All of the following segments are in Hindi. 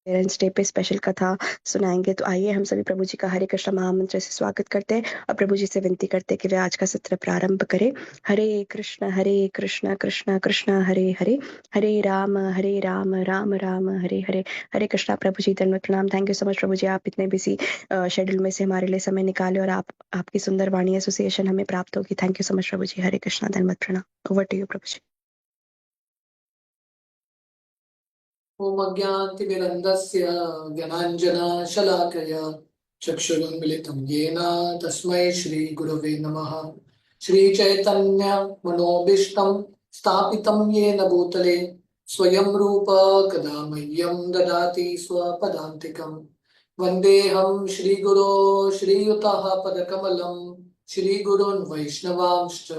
पेरेंट्स डे पे स्पेशल कथा सुनाएंगे। तो आइए हम सभी प्रभु जी का हरे कृष्ण महामंत्र से स्वागत करते हैं और प्रभु जी से विनती करते हैं कि वे आज का सत्र प्रारंभ करें। हरे कृष्ण कृष्ण कृष्ण हरे हरे, हरे राम राम राम हरे हरे। हरे कृष्णा प्रभु जी, धन्यवाद, प्रणाम। थैंक यू सो मच प्रभु जी, आप इतने बिजी शेड्यूल में से हमारे लिए समय निकाले और आपकी सुंदर वाणी एसोसिएशन हमें प्राप्त होगी। थैंक यू सो मच प्रभु जी। हरे कृष्णा, धन्यवाद, प्रणाम। ओवर टू यू प्रभु जी। ओम अज्ञानतिमिरन्धस्य ज्ञानाञ्जनशलाकया चक्षुरुन्मिलितं येन तस्मै श्रीगुरवे नमः। श्रीचैतन्यमनोभीष्टं स्थापितं येन भूतले स्वयं रूप कदा मह्यं ददाति स्वपदान्तिकं। वन्देऽहं श्रीगुरो श्रीयुतः पदकमलं श्रीगुरून् वैष्णवांश्च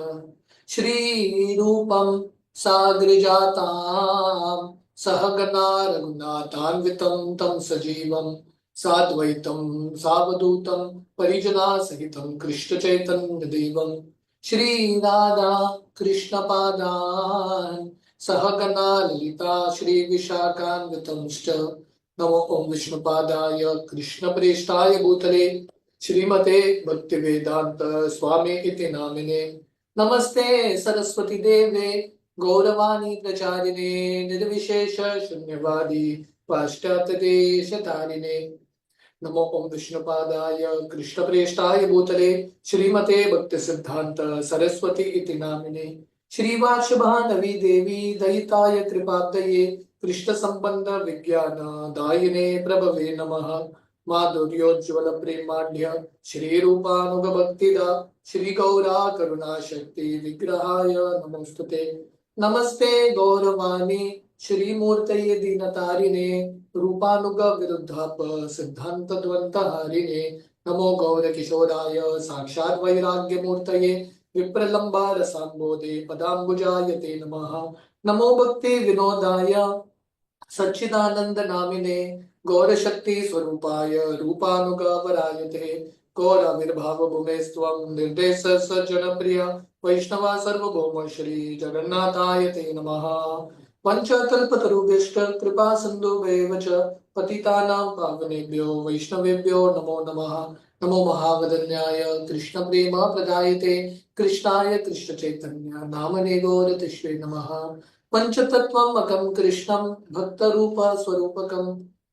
श्रीरूपं साग्रजातां सहगना रघुनाथान्वितं तं सजीवं साद्वैतं सावधूतं परिजना सहितं कृष्ण चैतन्य देवं श्रीराधा कृष्णपादान् सहगना ललिता श्रीविशाखान्वितंश्च। नमो ओं विष्णुपादाय कृष्णप्रेष्ठाय भूतले श्रीमते भक्तिवेदांत स्वामी इति नामिने। नमस्ते सरस्वती देवे गौरवाणी प्रचारिणे निर्विशेष शून्यवादी पाश्चात्यदेशतारिणे। नमो ओं विष्णुपादाय कृष्णप्रेष्ठाय भूतले श्रीमते भक्ति सिद्धांत सरस्वती इति नामिने। श्रीवार्षभानवी देवी दयिताय कृपाब्दये कृष्ण संबंध विज्ञान दायिने प्रभवे नमः। माधुर्योज्वल प्रेमाढ्य श्री रूपानुग भक्तिदा श्री गौरा करुणा शक्ति विग्रहाय नमोस्तुते। नमस्ते गौरवाणी श्रीमूर्तये दीनतारिणे रूपानुग विरुद्धाप सिद्धांत द्वंत हरिणे। नमो गौर किशोराय साक्षात् वैराग्य मूर्तये विप्रलंबा रसाम्बोधे पदाम्बुजाय ते नमः। नमो भक्ति विनोदाय सच्चिदानंद नामिने गौर शक्ति स्वरूपाय रूपानुगावराय ते। गौर आविर्भाव भूमे स्वं निर्देश सज्जन प्रिय वैष्णवा सर्वभौम श्री जगन्नाथाय ते नमः। पंचकल्पतरुभ्यश्च कृपा सिन्धुभ्येव च पतितानां पावनेभ्यो वैष्णवेभ्यो नमो नमः। नमो महावदन्याय कृष्ण प्रेम प्रदायते कृष्णाय कृष्ण चैतन्य नामने गौरतिष्वे नमः। पंचतत्त्वमकं कृष्णं भक्तरूप स्वरूपकं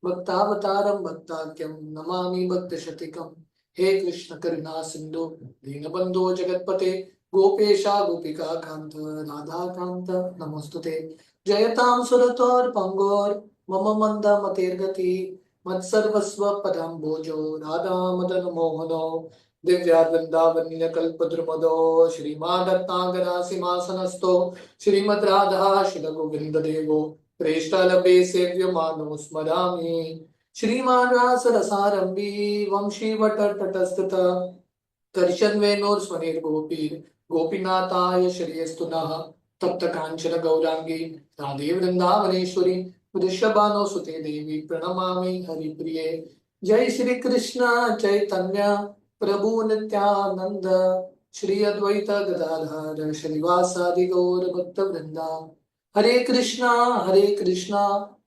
भक्तावतारं भक्ताख्यं नमामि भक्तशतिकम्। हे कृष्ण करुणा सिंधु दीनबंधो जगतपते गोपेशा गोपिका कांत राधा कांत नमोस्तुते। जयतां सुरतोर पंगोर मम मंद मतेर्गति मत्सर्वस्व पदाम्भोजो राधा मदन मोहनो दिव्या वृंदावनीय कल्पद्रुमदो श्रीमादत्तांगना सिंहासनस्थो श्रीमद् राधा श्री गोविंद देवो प्रेष्ठालभे सेव्यमानो स्मरामि। श्रीमान् रासरसारम्भी वंशीवटतटस्थित कर्षन्वेणोर्स्वनिर्गोपीर् गोपीनाथाय श्रेयस्तु नः। तप्त कांचन गौरांगी राधे वृंदावनेश्वरी वृषभानो सुते देवी प्रणमामि हरिप्रिये। जय श्री कृष्ण चैतन्य प्रभु नित्यानंद श्री अद्वैत गदाधर श्रीवासादि गौर भक्त वृंदा। हरे कृष्णा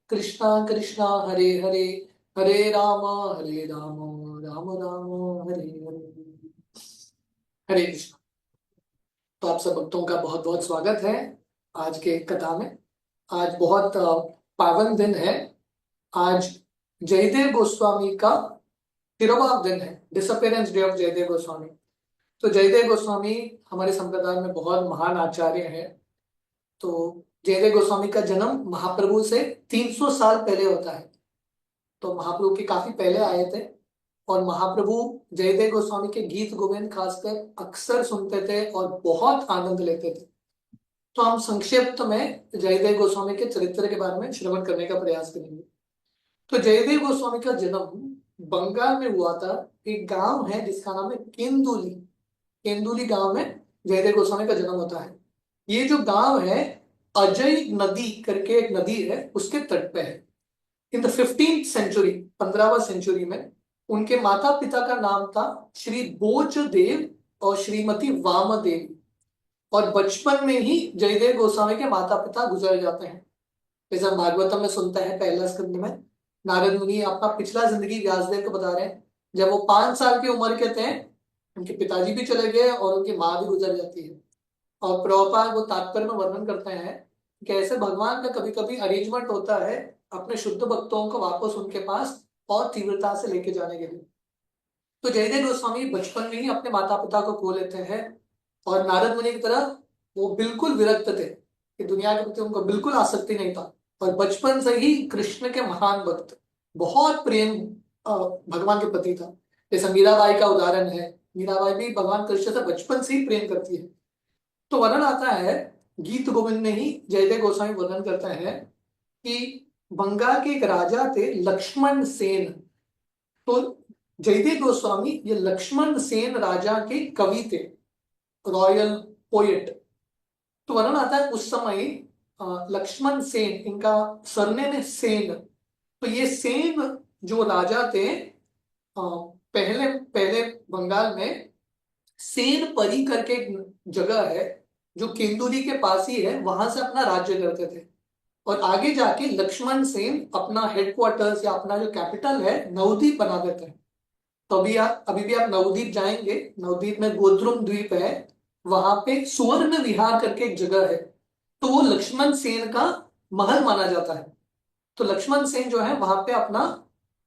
कृष्णा कृष्णा हरे हरे, हरे राम राम राम हरे हरे। हरे कृष्ण। तो आप सब भक्तों का बहुत बहुत स्वागत है आज के कथा में। आज बहुत पावन दिन है। आज जयदेव गोस्वामी का तिरुभाव दिन है, disappearance day of Jayadev Goswami. तो जयदेव गोस्वामी हमारे संप्रदाय में बहुत महान आचार्य हैं। तो जयदेव गोस्वामी का जन्म महाप्रभु से 300 साल पहले होता है। तो महाप्रभु के काफी पहले आए थे और महाप्रभु जयदेव गोस्वामी के गीत गोविंद खासकर अक्सर सुनते थे और बहुत आनंद लेते थे। तो हम संक्षिप्त में जयदेव गोस्वामी के चरित्र के बारे में श्रवण करने का प्रयास करेंगे। तो जयदेव गोस्वामी का जन्म बंगाल में हुआ था। एक गांव है जिसका नाम है केंदुली। केंदुली गांव में जयदेव गोस्वामी का जन्म होता है। ये जो गांव है अजय नदी करके एक नदी है, उसके तट पे है। इन द 15th सेंचुरी, 15वीं सेंचुरी में उनके माता पिता का नाम था श्री बोजदेव और श्रीमती वामदेवी। और बचपन में ही जयदेव गोस्वामी के माता पिता गुजर जाते हैं। जैसे हम भागवतम में सुनते हैं पहला स्कंद में, नारद मुनि अपना पिछला जिंदगी व्यासदेव को बता रहे हैं। जब वो 5 साल की उम्र के थे, उनके पिताजी भी चले गए और उनकी माँ भी गुजर जाती है। और प्रभुपाद वो तात्पर्य में वर्णन करते हैं कि कैसे भगवान का कभी कभी अरेंजमेंट होता है अपने शुद्ध भक्तों को वापस उनके पास और तीव्रता से लेके जाने के लिए। तो जयदेव गोस्वामी बचपन में ही अपने माता पिता को खो लेते हैं, और नारद मुनि की तरह वो बिल्कुल विरक्त थे कि दुनिया के प्रति उनको बिल्कुल आसक्ति नहीं था। और बचपन से ही कृष्ण के महान भक्त, बहुत प्रेम भगवान के प्रति था। जैसे मीराबाई का उदाहरण है, मीराबाई भी भगवान कृष्ण से बचपन से ही प्रेम करती है। तो वर्णन आता है गीत गोविंद में ही, जयदेव गोस्वामी वर्णन करता है कि बंगाल के एक राजा थे लक्ष्मण सेन। तो जयदेव गोस्वामी ये लक्ष्मण सेन राजा के कवि थे, रॉयल पोएट। तो वर्णन आता है उस समय लक्ष्मण सेन, इनका सरनेम है सेन। तो ये सेन जो राजा थे, पहले पहले बंगाल में सेन परी करके एक जगह है जो केंदुरी के पास ही है, वहां से अपना राज्य करते थे। और आगे जाके लक्ष्मण सेन अपना हेडक्वार्टर्स या अपना जो कैपिटल है नवद्वीप बना देते हैं। तो अभी भी आप नवद्वीप जाएंगे, नवद्वीप में गोद्रुम द्वीप है, वहां पे सुवर्ण विहार करके एक जगह है। तो वो लक्ष्मण सेन का महल माना जाता है। तो लक्ष्मण सेन जो है वहां पे अपना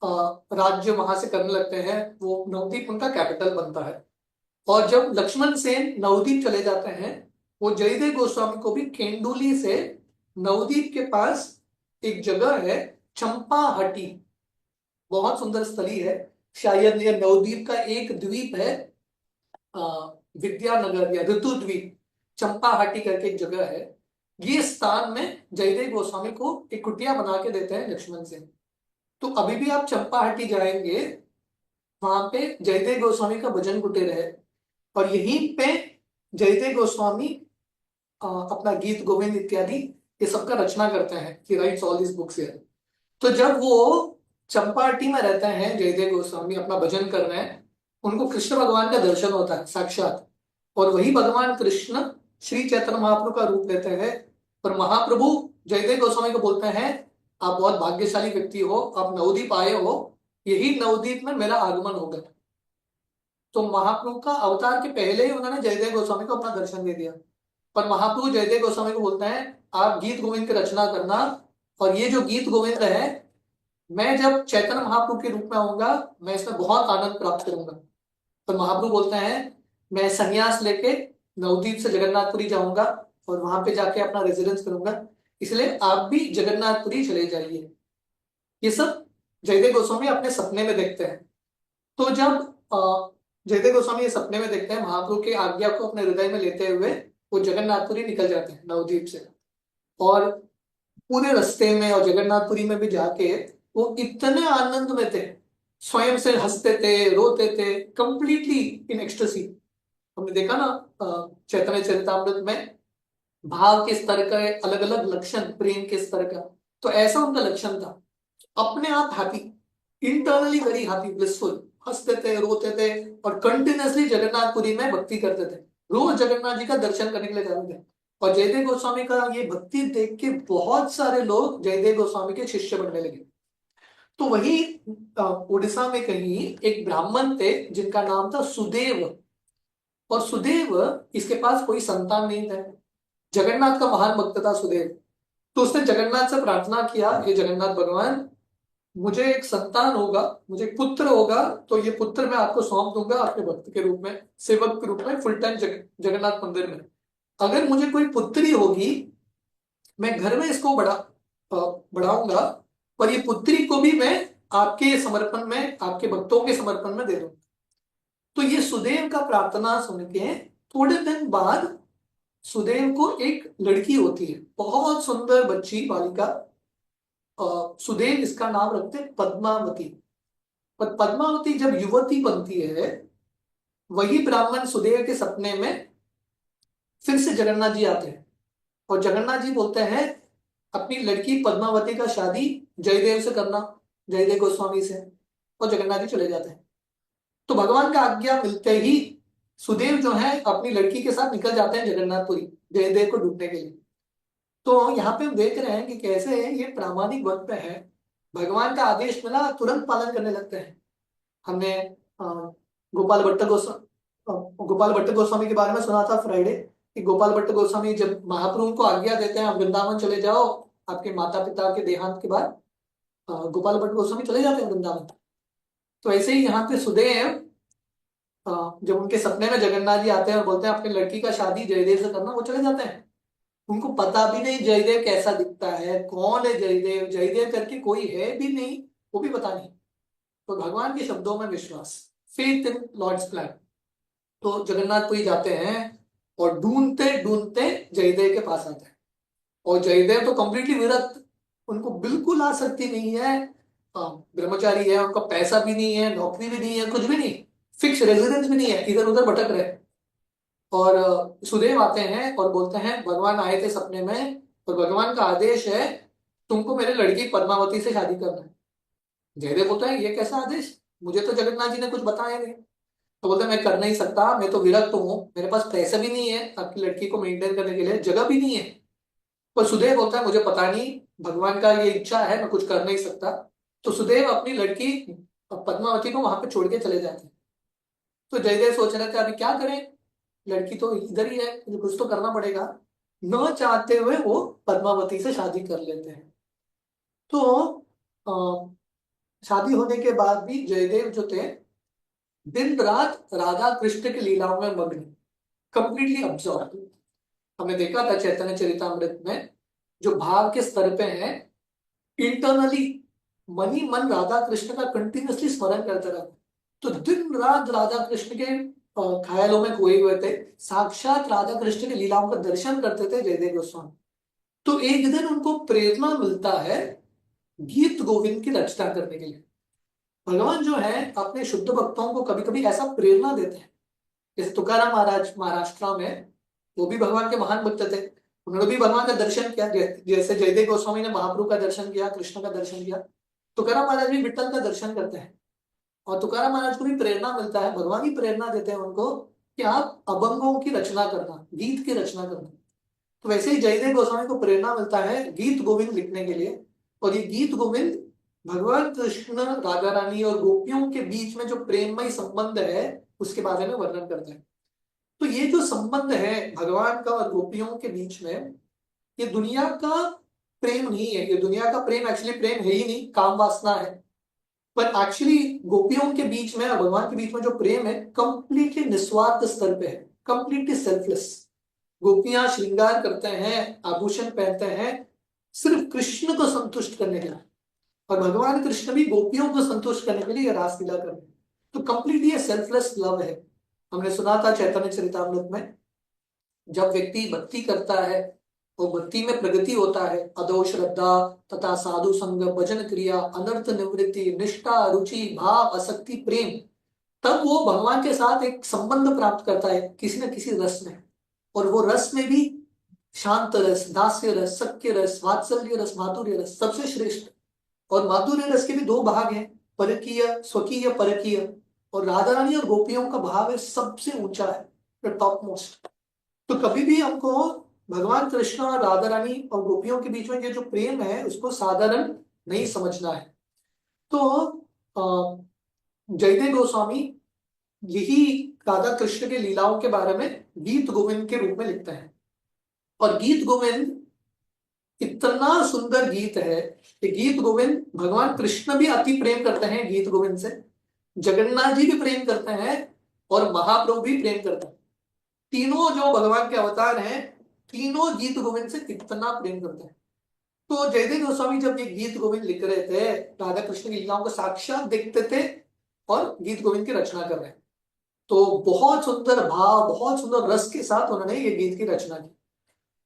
राज्य वहां से करने लगते हैं, वो नवद्वीप उनका कैपिटल बनता है। और जब लक्ष्मण सेन नवद्वीप चले जाते हैं, वो जयदेव गोस्वामी को भी केंदुली से नवद्वीप के पास एक जगह है चंपाहटी, बहुत सुंदर स्थली है, शायद यह नवद्वीप का एक द्वीप है, विद्यानगर या ऋतु द्वीप, चंपाहटी करके एक जगह है। ये स्थान में जयदेव गोस्वामी को एक कुटिया बना के देते हैं लक्ष्मण सेन। तो अभी भी आप चंपाहटी जाएंगे, वहां पे जयदेव गोस्वामी का भजन कुटीर है, और यहीं पे जयदेव गोस्वामी अपना गीत गोविंद इत्यादि ये सबका रचना करते हैं। ही rights all this books here. तो जब वो चंपाटी में रहते हैं जयदेव गोस्वामी, अपना भजन कर रहे हैं, उनको कृष्ण भगवान का दर्शन होता है साक्षात। और वही भगवान कृष्ण श्री चैतन्य महाप्रभु का रूप लेते हैं। और महाप्रभु जयदेव गोस्वामी को बोलते हैं, आप बहुत भाग्यशाली व्यक्ति हो, आप नवद्वीप आए हो, यही नवद्वीप में मेरा आगमन होगा। तो महाप्रभु का अवतार के पहले ही उन्होंने जयदेव गोस्वामी को अपना दर्शन दे दिया। पर महाप्रभु जयदेव गोस्वामी को बोलते हैं, आप गीत गोविंद की रचना करना, और ये जो गीत गोविंद है, मैं जब चैतन्य महाप्रभु के रूप में आऊंगा, मैं इसमें बहुत आनंद प्राप्त करूंगा। तो महाप्रभु बोलते हैं, मैं संन्यास लेके नवद्वीप से जगन्नाथपुरी जाऊंगा और वहां पे जाके अपना रेजिडेंस करूंगा, इसलिए आप भी जगन्नाथपुरी चले जाइए। ये सब जयदेव गोस्वामी अपने सपने में देखते हैं। तो जब जयदेव गोस्वामी ये सपने में देखते हैं, महाप्रभु की आज्ञा को अपने हृदय में लेते हुए वो जगन्नाथपुरी निकल जाते हैं नवद्वीप से। और पूरे रास्ते में और जगन्नाथपुरी में भी जाके वो इतने आनंद में थे, स्वयं से हंसते थे, रोते थे, कंप्लीटली इन एक्सटेसी। हमने देखा ना चैतन्य चरितामृत में भाव के स्तर का अलग अलग लक्षण, प्रेम के स्तर का, तो ऐसा उनका लक्षण था। अपने आप happy, internally very happy, blissful, हंसते थे, रोते थे, और कंटिन्यूअसली जगन्नाथपुरी में भक्ति करते थे, रोज जगन्नाथ जी का दर्शन करने के लिए जाते थे। और जयदेव गोस्वामी का ये भक्ति देख के बहुत सारे लोग जयदेव गोस्वामी के शिष्य बनने लगे। तो वही उड़ीसा में कहीं एक ब्राह्मण थे जिनका नाम था सुदेव। और सुदेव, इसके पास कोई संतान नहीं था, जगन्नाथ का महान भक्त था सुदेव। तो उसने जगन्नाथ से प्रार्थना किया, हे जगन्नाथ भगवान, मुझे एक संतान होगा, मुझे एक पुत्र होगा, तो ये पुत्र मैं आपको सौंप दूंगा आपके भक्त के रूप में, सेवक के रूप में, फुल टाइम जगन्नाथ मंदिर में। अगर मुझे कोई पुत्री होगी, मैं घर में इसको बढ़ाऊंगा, और ये पुत्री को भी मैं आपके समर्पण में, आपके भक्तों के समर्पण में दे दूंगा। तो ये सुदेव का प्रार्थना सुन के थोड़े दिन बाद सुदेव को एक लड़की होती है, बहुत सुंदर बच्ची, बालिका। सुदेव इसका नाम रखते हैं पद्मावती। पर पद्मावती जब युवती बनती है, वही ब्राह्मण सुदेव के सपने में फिर से जगन्नाथ जी आते हैं, और जगन्नाथ जी बोलते हैं अपनी लड़की पद्मावती का शादी जयदेव से करना, जयदेव गोस्वामी से, और जगन्नाथ जी चले जाते हैं। तो भगवान का आज्ञा मिलते ही सुदेव जो है अपनी लड़की के साथ निकल जाते हैं जगन्नाथपुरी, जयदेव को ढूंढने के लिए। तो यहाँ पे हम देख रहे हैं कि कैसे ये प्रामाणिक भक्त है, भगवान का आदेश मिला तुरंत पालन करने लगते हैं। हमने अ, गोपाल भट्ट गोस्वामी गोपाल भट्ट गोस्वामी के बारे में सुना था फ्राइडे, कि गोपाल भट्ट गोस्वामी जब महाप्रभु को आज्ञा देते हैं आप वृंदावन चले जाओ आपके माता पिता के देहांत के बाद, गोपाल भट्ट गोस्वामी चले जाते हैं वृंदावन। तो ऐसे ही यहाँ पे सुदेव जब उनके सपने में जगन्नाथ जी आते हैं और बोलते हैं अपनी लड़की का शादी जयदेव से करना, वो चले जाते हैं। उनको पता भी नहीं जयदेव कैसा दिखता है, कौन है जयदेव, जयदेव करके कोई है भी नहीं, वो भी पता नहीं। तो भगवान के शब्दों में विश्वास, फेथ इन लॉर्ड्स प्लान। तो जगन्नाथपुरी जाते हैं और ढूंढते ढूंढते जयदेव के पास आते हैं। और जयदेव तो कंप्लीटली विरक्त, उनको बिल्कुल आसक्ति नहीं है, ब्रह्मचारी है, उनका पैसा भी नहीं है, नौकरी भी नहीं है, कुछ भी नहीं, फिक्स रेजिडेंस भी नहीं है, इधर उधर भटक रहे। और सुदेव आते हैं और बोलते हैं भगवान आए थे सपने में और भगवान का आदेश है तुमको मेरे लड़की पद्मावती से शादी करना है। जयदेव बोलता है ये कैसा आदेश, मुझे तो जगन्नाथ जी ने कुछ बताया नहीं। तो बोलते हैं मैं कर नहीं सकता, मैं तो विरक्त हूँ, मेरे पास पैसा भी नहीं है आपकी लड़की को मेंटेन करने के लिए, जगह भी नहीं है। पर सुदेव बोलता है मुझे पता नहीं, भगवान का ये इच्छा है, मैं कुछ कर नहीं सकता। तो सुदेव अपनी लड़की पद्मावती को वहां पे छोड़ के चले जाते हैं। तो जयदेव सोच रहे थे अभी क्या करें, लड़की तो इधर ही है, मुझे कुछ तो करना पड़ेगा। न चाहते हुए वो पद्मावती से शादी कर लेते हैं। तो शादी होने के बाद भी जयदेव जो थे दिन रात राधा कृष्ण की लीलाओं में मग्न, कंप्लीटली अब्सॉर्ब। हमने देखा था चैतन्य चरितामृत में जो भाव के स्तर पे है, इंटरनली मन ही मन राधा कृष्ण का कंटिन्यूसली स्मरण करते रहा। तो दिन रात राधा कृष्ण के ख्यालों में खोए हुए थे, साक्षात राधा कृष्ण की लीलाओं का दर्शन करते थे जयदेव गोस्वामी। तो एक दिन उनको प्रेरणा मिलता है गीत गोविंद की रचना करने के लिए। भगवान जो है अपने शुद्ध भक्तों को कभी कभी ऐसा प्रेरणा देते हैं। जैसे तुकाराम महाराज महाराष्ट्र में, वो भी भगवान के महान भक्त थे, उन्होंने भी भगवान का दर्शन किया, जैसे जयदेव गोस्वामी ने महाप्रभु का दर्शन किया, कृष्ण का दर्शन किया, तुकाराम महाराज भी विठ्ठल का दर्शन करते हैं। और तुकाराम महाराज को भी प्रेरणा मिलता है, भगवान ही प्रेरणा देते हैं उनको कि आप अभंगों की रचना करना, गीत की रचना करना। तो वैसे ही जयदेव गोस्वामी को प्रेरणा मिलता है गीत गोविंद लिखने के लिए। और ये गीत गोविंद भगवान कृष्ण राधा रानी और गोपियों के बीच में जो प्रेममय संबंध है उसके बारे में वर्णन करते हैं। तो ये जो संबंध है भगवान का और गोपियों के बीच में, ये दुनिया का प्रेम नहीं है, ये दुनिया का प्रेम एक्चुअली प्रेम है ही नहीं, काम वासना है। पर एक्चुअली गोपियों के बीच में और भगवान के बीच में जो प्रेम है कंप्लीटली निस्वार्थ स्तर पे है, कंप्लीटली सेल्फलेस। गोपियां श्रृंगार करते हैं, आभूषण पहनते हैं सिर्फ कृष्ण को संतुष्ट करने के लिए, और भगवान कृष्ण भी गोपियों को संतुष्ट करने के लिए रासलीला कर रहे हैं। तो कंप्लीटली सेल्फलेस लव है। हमने सुना था चैतन्य चरितामृत में, जब व्यक्ति भक्ति करता है और भक्ति में प्रगति होता है, अदो श्रद्धा तथा साधु संग भजन क्रिया अनर्थ निवृत्ति निष्ठा रुचि भाव आसक्ति प्रेम, तब वो भगवान के साथ एक संबंध प्राप्त करता है किसी न किसी रस में। और वो रस में भी शांत रस, दास्य रस, सख्य रस, वात्सल्य रस, माधुर्य रस सबसे श्रेष्ठ। और माधुर्य रस के भी दो भाग हैं, परकीय स्वकीय परकीय। और राधा रानी और गोपियों का भाव है सबसे ऊंचा है, टॉप मोस्ट। तो कभी भी हमको भगवान कृष्ण और राधा रानी और गोपियों के बीच में ये जो प्रेम है उसको साधारण नहीं समझना है। तो जयदेव गोस्वामी यही राधा कृष्ण के लीलाओं के बारे में गीत गोविंद के रूप में लिखते हैं। और गीत गोविंद इतना सुंदर गीत है कि गीत गोविंद भगवान कृष्ण भी अति प्रेम करते हैं गीत गोविंद से, जगन्नाथ जी भी प्रेम करते हैं और महाप्रभु भी प्रेम करते हैं। तीनों जो भगवान के अवतार हैं तीनों गीत गोविंद से कितना प्रेम करते हैं। तो जयदेव गोस्वामी जब ये गीत गोविंद लिख रहे थे, राधा कृष्ण की लीलाओं को साक्षात देखते थे और गीत गोविंद की रचना कर रहे हैं। तो बहुत सुंदर भाव, बहुत सुंदर रस के साथ उन्होंने ये गीत की रचना की।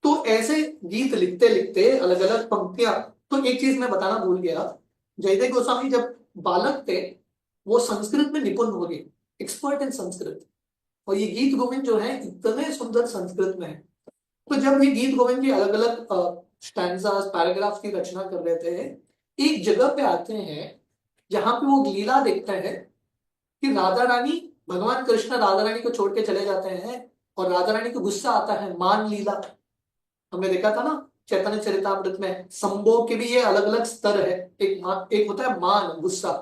तो ऐसे गीत लिखते लिखते अलग अलग पंक्तियां, तो एक चीज मैं बताना भूल गया, जयदेव गोस्वामी जब बालक थे वो संस्कृत में निपुण हो गए, एक्सपर्ट इन संस्कृत। और ये गीत गोविंद जो है इतने सुंदर संस्कृत में है। तो जब ये गीत गोविंद की अलग अलग स्टैंजास पैराग्राफ की रचना कर रहे थे, एक जगह पे आते हैं जहां पे वो लीला देखते हैं कि राधा रानी, भगवान कृष्ण राधा रानी को छोड़ के चले जाते हैं और राधा रानी को गुस्सा आता है, मान लीला। हमने देखा था ना चैतन्य चरितामृत में संभोग के भी ये अलग अलग स्तर है। एक होता है मान, गुस्सा।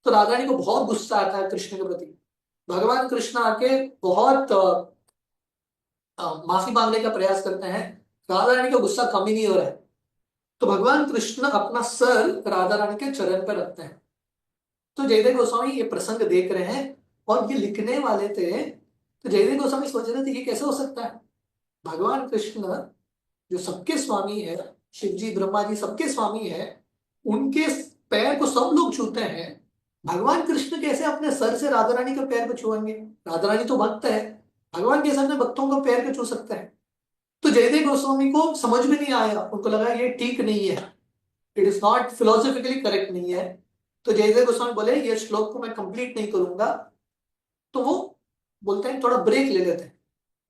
तो राधा रानी को बहुत गुस्सा आता है कृष्ण के प्रति। भगवान कृष्ण आके बहुत माफी मांगने का प्रयास करते हैं, राधा रानी का गुस्सा कम ही नहीं हो रहा है। तो भगवान कृष्ण अपना सर राधा रानी के चरण पर रखते हैं। तो जयदेव गोस्वामी ये प्रसंग देख रहे हैं और ये लिखने वाले थे। तो जयदेव गोस्वामी सोच रहे थे ये कैसे हो सकता है, भगवान कृष्ण जो सबके स्वामी है, शिव जी ब्रह्मा जी सबके स्वामी है, उनके पैर को सब लोग छूते हैं, भगवान कृष्ण कैसे अपने सर से राधा रानी के पैर को छुएंगे? राधा रानी तो भक्त है, भगवान कैसे अपने भक्तों को पैर को छू सकते हैं? तो जयदेव गोस्वामी को समझ में नहीं आया, उनको लगा ये ठीक नहीं है, it is not philosophically correct नहीं है। तो जयदेव गोस्वामी बोले ये श्लोक को मैं कंप्लीट नहीं करूंगा। तो वो बोलते हैं थोड़ा ब्रेक ले लेते हैं।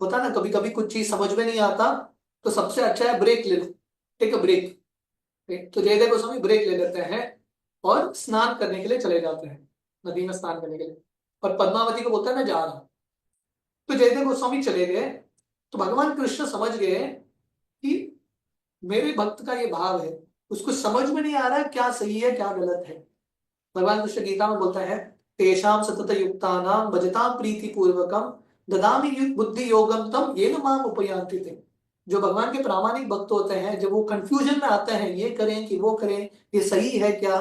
होता ना कभी कभी कुछ चीज समझ में नहीं आता, तो सबसे अच्छा है ब्रेक ले लो, टेक अ ब्रेक। तो जयदेव गोस्वामी ब्रेक ले लेते हैं और स्नान करने के लिए चले जाते हैं, नदी में स्नान करने के लिए। और पद्मावती को बोलता है मैं जा रहा हूं। तो जयदेव गोस्वामी चले गए। तो भगवान कृष्ण समझ गए कि मेरे भक्त का ये भाव है, उसको समझ में नहीं आ रहा है क्या सही है क्या गलत है। भगवान कृष्ण गीता में बोलता है तेषाम सतत युक्तानाम भजताम प्रीति पूर्वकम ददामि बुद्धि योगम तम येन माम उपयान्ति ते। जो भगवान के प्रामाणिक भक्त होते हैं, जब वो कंफ्यूजन में आते हैं ये करें कि वो करें, ये सही है क्या,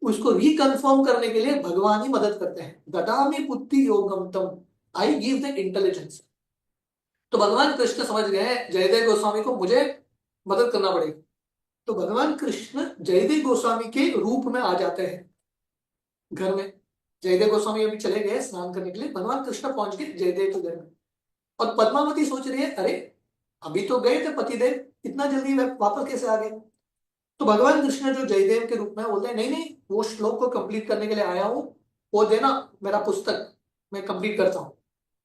उसको रिकन्फर्म करने के लिए भगवान ही मदद करते हैं। ददामि बुद्धि योगम तम, आई गिव द इंटेलिजेंस। तो भगवान कृष्ण समझ गए जयदेव गोस्वामी को मुझे मदद करना पड़ेगी। तो भगवान कृष्ण जयदेव गोस्वामी के रूप में आ जाते हैं घर में। जयदेव गोस्वामी अभी चले गए स्नान करने के लिए, भगवान कृष्ण पहुंच गए जयदेव के घर में। और पद्मावती सोच रही है अरे अभी तो गए थे पतिदेव, इतना जल्दी वापस कैसे आ गए? तो भगवान कृष्ण जो जयदेव के रूप में बोलते हैं नहीं नहीं, वो श्लोक को कंप्लीट करने के लिए आया हूं, वो देना मेरा पुस्तक, मैं कंप्लीट करता हूँ।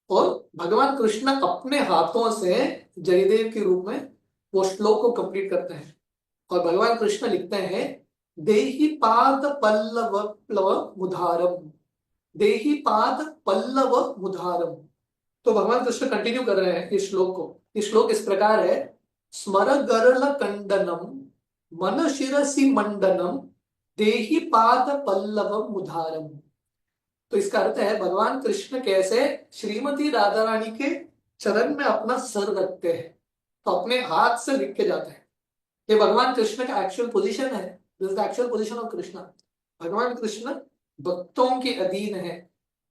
और भगवान कृष्ण अपने हाथों से जयदेव के रूप में वो श्लोक को कंप्लीट करते हैं। और भगवान कृष्ण लिखते हैं देहि पाद पल्लव प्लव मुधारम, देहि पाद पल्लव मुधारम। तो भगवान कृष्ण कंटिन्यू कर रहे हैं इस श्लोक को। इस श्लोक इस प्रकार है स्मर गरल कंडनम मन शिरसि मंडनम देहि पाद पल्लव मुधारम। तो इसका अर्थ है भगवान कृष्ण कैसे श्रीमती राधा रानी के चरण में अपना सर रखते हैं, तो अपने हाथ से लिख के जाते हैं। ये भगवान कृष्ण का एक्चुअल पोजीशन है, this is the actual position of Krishna. भगवान कृष्ण भक्तों के अधीन है,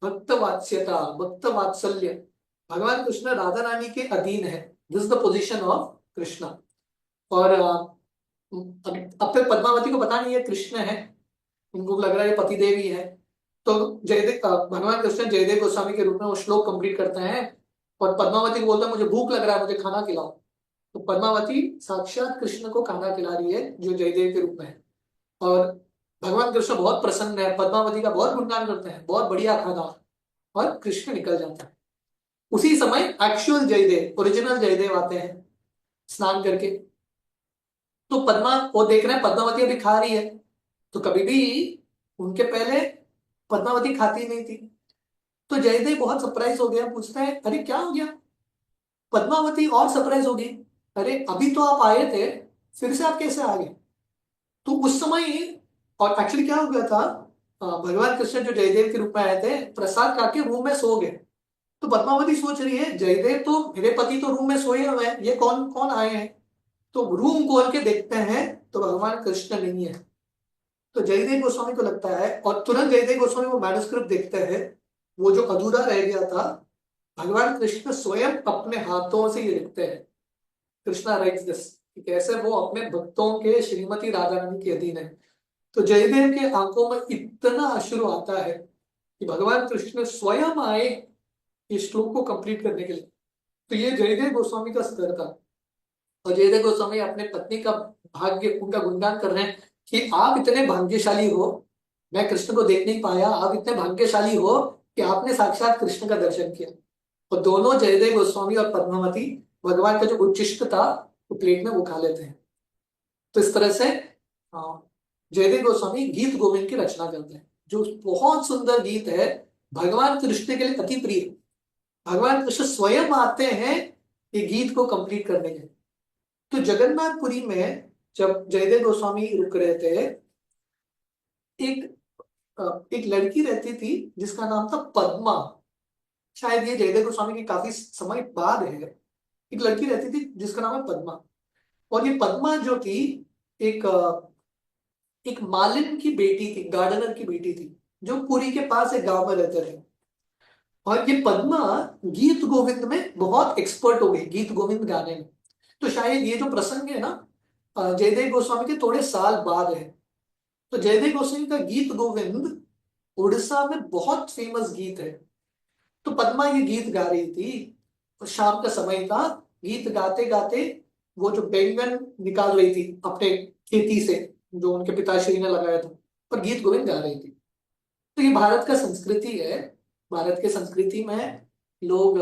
भक्त वात्स्यता भक्त वात्सल्य भगवान कृष्ण राधा रानी के अधीन है, this is the position of Krishna. और अब तक पद्मावती को पता नहीं है कृष्ण है, उनको लग रहा है पति देवी है। तो जयदेव भगवान कृष्ण जयदेव गोस्वामी के रूप में वो श्लोक कंप्लीट करते हैं। और पद्मावती को बोलता है मुझे भूख लग रहा है, मुझे खाना खिलाओ। तो पद्मावती साक्षात कृष्ण को खाना खिला रही है जो जयदेव के रूप में है। और भगवान कृष्ण बहुत प्रसन्न है, पद्मावती का बहुत गुणगान करते हैं, बहुत बढ़िया खाना। और कृष्ण निकल जाता है। उसी समय एक्चुअल जयदेव ओरिजिनल जयदेव आते हैं स्नान करके। तो पद्मा वो देख रहे हैं पद्मावती अभी खा रही है, तो कभी भी उनके पहले पद्मावती खाती नहीं थी। तो जयदेव बहुत सरप्राइज हो गया, पूछता है अरे क्या हो गया? पद्मावती और सरप्राइज हो गई, अरे अभी तो आप आए थे, फिर से आप कैसे आ गए? तो उस समय और एक्चुअली क्या हो गया था, भगवान कृष्ण जो जयदेव के रूप में आए थे प्रसाद खा के रूम में सो गए। तो पद्मावती सोच रही है जयदेव तो मेरे पति तो रूम में सोए हुए हैं, ये कौन कौन आए हैं? तो रूम खोल के देखते हैं तो भगवान कृष्ण नहीं है। तो जयदेव गोस्वामी को लगता है, और तुरंत जयदेव गोस्वामी वो मैन्युस्क्रिप्ट देखते हैं, वो जो अधूरा रह गया था भगवान कृष्ण स्वयं अपने हाथों से ये लिखते हैं। कृष्णा राइट्स दिस, कि कैसे वो अपने भक्तों के श्रीमती राधा रानी के अधीन है। तो जयदेव के आंखों में इतना अश्रु आता है कि भगवान कृष्ण स्वयं आए इस श्लोक को कंप्लीट करने के लिए। तो ये जयदेव गोस्वामी का स्तर था। और जयदेव गोस्वामी अपने पत्नी का भाग्य उनका गुणगान कर रहे हैं कि आप इतने भाग्यशाली हो, मैं कृष्ण को देख नहीं पाया, आप इतने भाग्यशाली हो कि आपने साक्षात कृष्ण का दर्शन किया। और दोनों जयदेव गोस्वामी और पद्मावती भगवान का जो उच्छिष्ट था वो प्लेट में वो खा लेते हैं। तो इस तरह से जयदेव गोस्वामी गीत गोविंद की रचना करते हैं, जो बहुत सुंदर गीत है, भगवान कृष्ण के लिए अति प्रिय। भगवान कृष्ण स्वयं आते हैं ये गीत को कंप्लीट करने के लिए। तो जगन्नाथपुरी में जब जयदेव गोस्वामी रुक रहे थे, एक एक लड़की रहती थी जिसका नाम था पद्मा। शायद ये जयदेव गोस्वामी के काफी समय बाद है। एक लड़की रहती थी जिसका नाम है पद्मा। और ये पद्मा जो थी, एक एक मालिन की बेटी थी, गार्डनर की बेटी थी, जो पुरी के पास एक गांव में रहते थे। और ये पद्मा गीत गोविंद में बहुत एक्सपर्ट हो गई, गीत गोविंद गाने में। तो शायद ये जो प्रसंग है ना, जयदेव गोस्वामी के थोड़े साल बाद है। तो जयदेव गोस्वामी का गीत गोविंद उड़ीसा में बहुत फेमस गीत है। तो पद्मा ये गीत गा रही थी, और शाम का समय था। गीत गाते गाते वो जो बैंगन निकाल रही थी अपने खेती से, जो उनके पिताश्री ने लगाया था, और गीत गोविंद गा रही थी। तो ये भारत का संस्कृति है। भारत के संस्कृति में लोग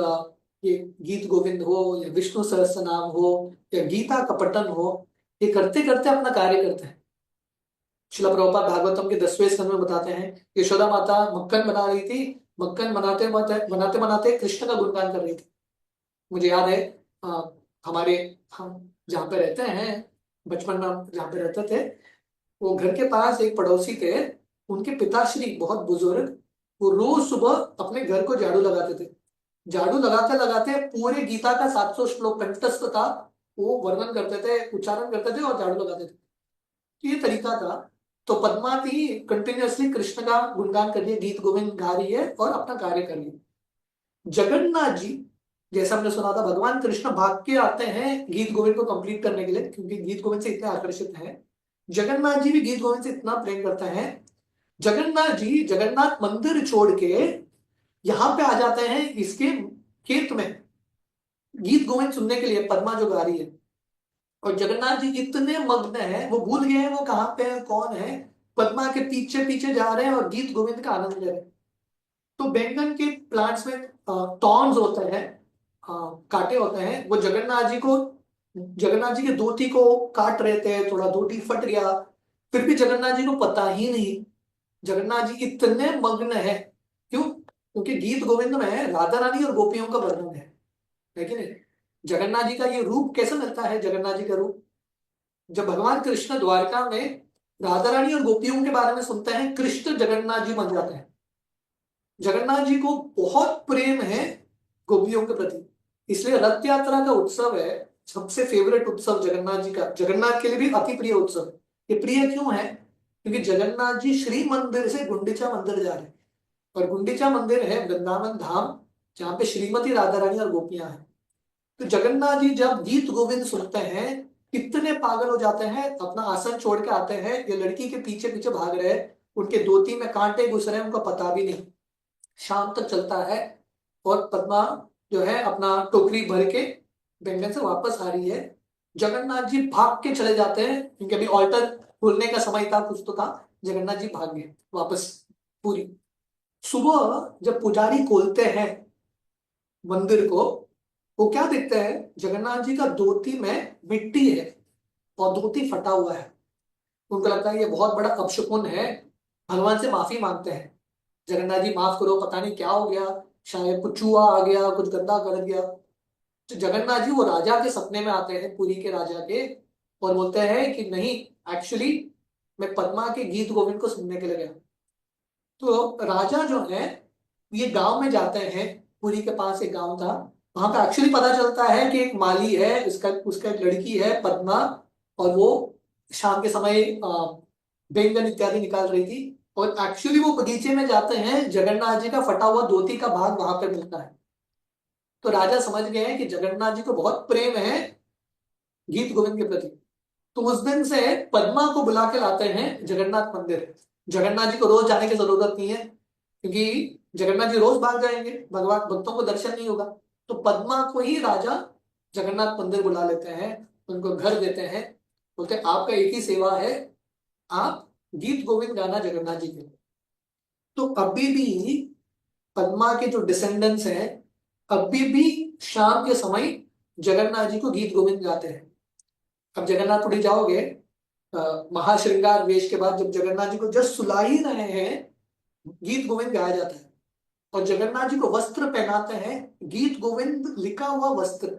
ये गीत गोविंद हो या विष्णु सहस्त्र नाम हो या गीता का पठन हो, ये करते करते अपना कार्य करते हैं। शिला प्रभुपाद भागवतम के 10वें स्कंद में बताते हैं, यशोदा माता मक्खन बना रही थी। मक्खन बनाते बनाते बनाते कृष्ण का गुणगान कर रही थी। मुझे याद है, अ, हमारे हम जहाँ पे रहते हैं, बचपन में हम जहाँ पे रहते थे, वो घर के पास एक पड़ोसी थे। उनके पिताश्री बहुत बुजुर्ग, वो रोज सुबह अपने घर को झाड़ू लगाते थे। झाड़ू लगाते लगाते पूरे गीता का 700 श्लोक कंठस्थ था, वो वर्णन करते थे, उच्चारण करते थे और झाड़ू लगाते थे। तो ये तरीका था। तो पद्मा थी, कंटिन्यूअसली कृष्ण का गुणगान कर रही है, गीत गोविंद गा रही है और अपना कार्य कर रही है। जगन्नाथ जी, जैसा हमने सुना था, भगवान कृष्ण भाग के आते हैं गीत गोविंद को कंप्लीट करने के लिए, क्योंकि गीत गोविंद से इतने आकर्षित हैं। जगन्नाथ जी भी गीत गोविंद से इतना प्रेम करते हैं। जगन्नाथ जी जगन्नाथ मंदिर छोड़ के यहाँ पे आ जाते हैं, इसके खेत में गीत गोविंद सुनने के लिए, पद्मा जो गा रही है। और जगन्नाथ जी इतने मग्न हैं, वो भूल गए हैं वो कहाँ पे है, कौन है। पद्मा के पीछे पीछे जा रहे हैं और गीत गोविंद का आनंद ले रहे हैं। तो बैंगन के प्लांट्स में टॉन्स होते हैं, कांटे होते हैं। वो जगन्नाथ जी के धोती को काट रहे थे, थोड़ा धोती फट गया, फिर भी जगन्नाथ जी को पता ही नहीं। जगन्नाथ जी इतने मग्न है। क्यों? क्योंकि गीत गोविंद में राधा रानी और गोपियों का वर्णन है कि नहीं। जगन्नाथ जी का ये रूप कैसे मिलता है? जगन्नाथ जी का रूप, जब भगवान कृष्ण द्वारका में राधा रानी और गोपियों के बारे में सुनते हैं, कृष्ण जगन्नाथ जी बन जाते हैं। जगन्नाथ जी को बहुत प्रेम है गोपियों के प्रति, इसलिए रथ यात्रा का उत्सव है सबसे फेवरेट उत्सव जगन्नाथ जी का। जगन्नाथ के लिए भी अति प्रिय उत्सव है। ये प्रिय क्यों है? क्योंकि जगन्नाथ जी श्री मंदिर से गुंडीचा मंदिर जा रहे हैं, और गुंडीचा मंदिर है वृंदावन धाम, जहाँ पे श्रीमती राधा रानी और गोपियां हैं। तो जगन्नाथ जी जब गीत गोविंद सुनते हैं, कितने पागल हो जाते हैं, अपना आसन छोड़ के आते हैं। ये लड़की के पीछे पीछे भाग रहे हैं, उनके धोती में कांटे घुस रहे हैं, उनको पता भी नहीं। शाम तक चलता है, और पद्मा जो है अपना टोकरी भर के बैंगन से वापस आ रही है। जगन्नाथ जी भाग के चले जाते हैं, क्योंकि अभी ऑल्टर खुलने का समय था, कुछ तो था। जगन्नाथ जी भाग गए वापस पूरी। सुबह जब पुजारी खोलते हैं मंदिर को, वो क्या देखते हैं? जगन्नाथ जी का धोती में मिट्टी है और धोती फटा हुआ है। उनको लगता है ये बहुत बड़ा अपशकुन है, भगवान से माफी मांगते हैं, जगन्नाथ जी माफ करो, पता नहीं क्या हो गया, शायद कुछ चूहा आ गया, कुछ गंदा कर दिया। तो जगन्नाथ जी वो राजा के सपने में आते हैं, पुरी के राजा के, और बोलते हैं कि नहीं, एक्चुअली मैं पद्मा के गीत गोविंद को सुनने के लिए गया। तो राजा जो है ये गांव में जाते हैं, पुरी के पास एक गांव था, वहां पे एक्चुअली पता चलता है कि एक माली है, इसका उसका एक लड़की है पद्मा, और वो शाम के समय बैंगन इत्यादि निकाल रही थी। और एक्चुअली वो बगीचे में जाते हैं, जगन्नाथ जी का फटा हुआ धोती का भाग वहां पे मिलता है। तो राजा समझ गए हैं कि जगन्नाथ जी को बहुत प्रेम है गीत गोविंद के प्रति। तो उस दिन से पद्मा को बुला के लाते हैं जगन्नाथ मंदिर। जगन्नाथ जी को रोज जाने की जरूरत नहीं है, क्योंकि जगन्नाथ जी रोज भाग जाएंगे, भगवान भक्तों को दर्शन नहीं होगा। तो पद्मा को ही राजा जगन्नाथ मंदिर बुला लेते हैं, उनको घर देते हैं, बोलते हैं आपका एक ही सेवा है, आप गीत गोविंद गाना जगन्नाथ जी के। तो अभी भी पद्मा के जो डिसेंडेंट्स हैं, अभी भी शाम के समय जगन्नाथ जी को गीत गोविंद गाते हैं। अब जगन्नाथपुरी जाओगे, महाश्रृंगार वेश के बाद जब जगन्नाथ जी को जस्ट सुला ही रहे हैं, गीत गोविंद गाया जाता है, और जगन्नाथ जी को वस्त्र पहनाते हैं, गीत गोविंद लिखा हुआ वस्त्र।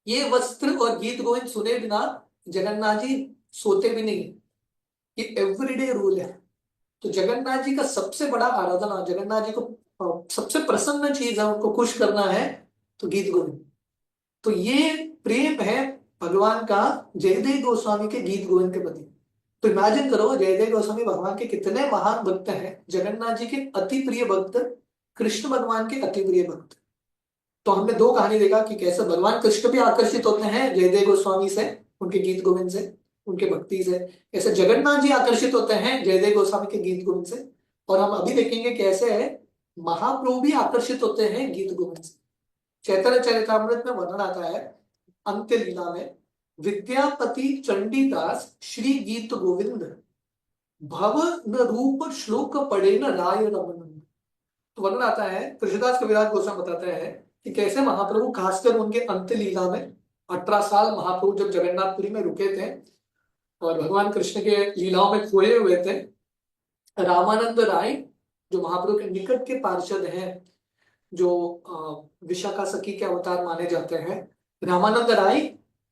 ये वस्त्र और गीत गोविंद सुने बिना जगन्नाथ जी सोते भी नहीं, ये एवरीडे रूल है। तो जगन्नाथ जी का सबसे बड़ा आराधना, जगन्नाथ जी को सबसे प्रसन्न चीज है, उनको खुश करना है, तो गीत गोविंद। तो ये प्रेम है भगवान का जयदेव गोस्वामी के गीत गोविंद के प्रति। तो इमेजिन करो, जयदेव गोस्वामी भगवान के कितने महान भक्त हैं, जगन्नाथ जी के अति प्रिय भक्त, कृष्ण भगवान के अति प्रिय भक्त। तो हमने दो कहानी देखा कि कैसे भगवान कृष्ण भी आकर्षित होते हैं जयदेव गोस्वामी से, उनके गीत गोविंद से, उनके भक्ति से। कैसे जगन्नाथ जी आकर्षित होते हैं जयदेव गोस्वामी के गीत गोविंद से। और हम अभी देखेंगे कैसे महाप्रभु भी आकर्षित होते हैं गीत गोविंद से। चैतन्य चरितामृत में वर्णन आता है अंत्य लीला में, विद्यापति चंडीदास श्री गीत गोविंद भव न रूप श्लोक पढ़े न राय रमन। तो वर्णन आता है, कृष्णदास कविराज गोस्वामी बताते हैं कि कैसे महाप्रभु खासकर उनके अंत्य लीला में 18 साल महाप्रभु जब जगन्नाथपुरी में रुके थे और भगवान कृष्ण के लीलाओं में खोए हुए थे, रामानंद राय जो महाप्रभु के निकट के पार्षद हैं, जो विशाखा सखी के अवतार माने जाते हैं, रामानंद राय,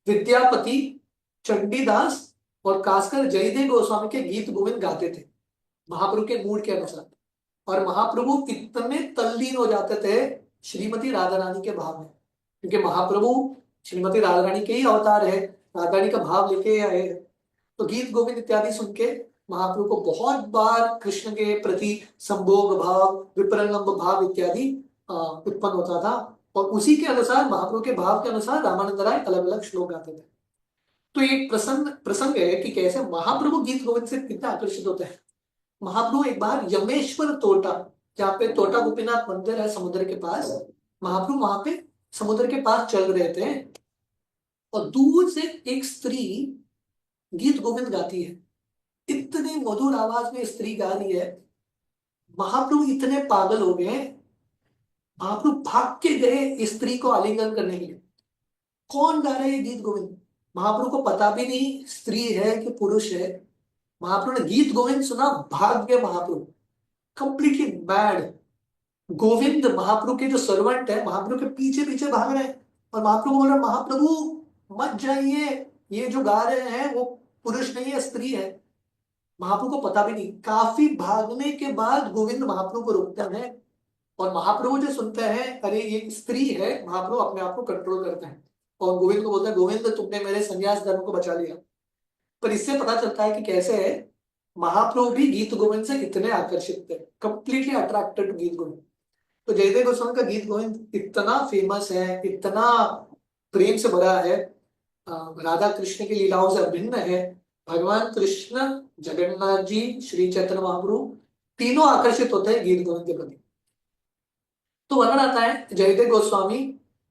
विद्यापति, चंडीदास और खासकर जयदेव गोस्वामी के गीत गोविंद गाते थे महाप्रभु के मूड के अनुसार। और महाप्रभु इतने तल्लीन हो जाते थे श्रीमती राधा रानी के भाव में, क्योंकि महाप्रभु श्रीमती राधा रानी के ही अवतार है, राधा रानी का भाव लेके आए हैं। तो गीत गोविंद इत्यादि सुन के महाप्रभु को बहुत बार कृष्ण के प्रति संभोग भाव, विप्रलंब भाव इत्यादि उत्पन्न होता था। और उसी के अनुसार, महाप्रभु के भाव के अनुसार रामानंद राय अलग अलग श्लोक गाते थे। तो एक प्रसंग है कि कैसे महाप्रभु गीत गोविंद से कितना आकर्षित होते हैं। महाप्रभु एक बार यमेश्वर तोटा, जहाँ पे तोटा गोपीनाथ मंदिर है समुद्र के पास, महाप्रभु वहां पे समुद्र के पास चल रहे थे और दूर से एक स्त्री गीत गोविंद गाती है। इतने मधुर आवाज में स्त्री गा रही है, महाप्रभु इतने पागल हो गए, महाप्रभु भाग के गए स्त्री को आलिंगन करने के लिए। कौन गा रहे हैं गीत गोविंद? महाप्रभु को पता भी नहीं स्त्री है कि पुरुष है। महाप्रभु ने गीत गोविंद सुना, भाग गए महाप्रभु, कंप्लीटली मैड। गोविंद महाप्रभु के जो सर्वेंट है महाप्रभु के पीछे पीछे भाग रहे हैं और महाप्रभु बोल रहे, महाप्रभु मत जाइए, ये जो गा रहे हैं वो पुरुष नहीं है, स्त्री है। महाप्रभु को पता भी नहीं। काफी भागने के बाद गोविंद महाप्रभु को रोकते हैं और महाप्रभु जो सुनते हैं अरे ये स्त्री है, महाप्रभु अपने आप को कंट्रोल करते हैं और गोविंद को बोलते हैं, गोविंद तुमने मेरे संन्यास धर्म को बचा लिया। पर इससे पता चलता है कि कैसे महाप्रभु भी गीत गोविंद से इतने आकर्षित थे, कंप्लीटली अट्रैक्टेड टू गीत गोविंद। तो जयदेव गोस्वामी का गीत गोविंद इतना फेमस है, इतना प्रेम से भरा है, राधा कृष्ण की लीलाओं से अभिन्न है। भगवान कृष्ण, जगन्नाथ जी, श्री चैतन्य महाप्रभु तीनों आकर्षित होते हैं गीत गोविंद के प्रति। तो वर्णन आता है जयदेव गोस्वामी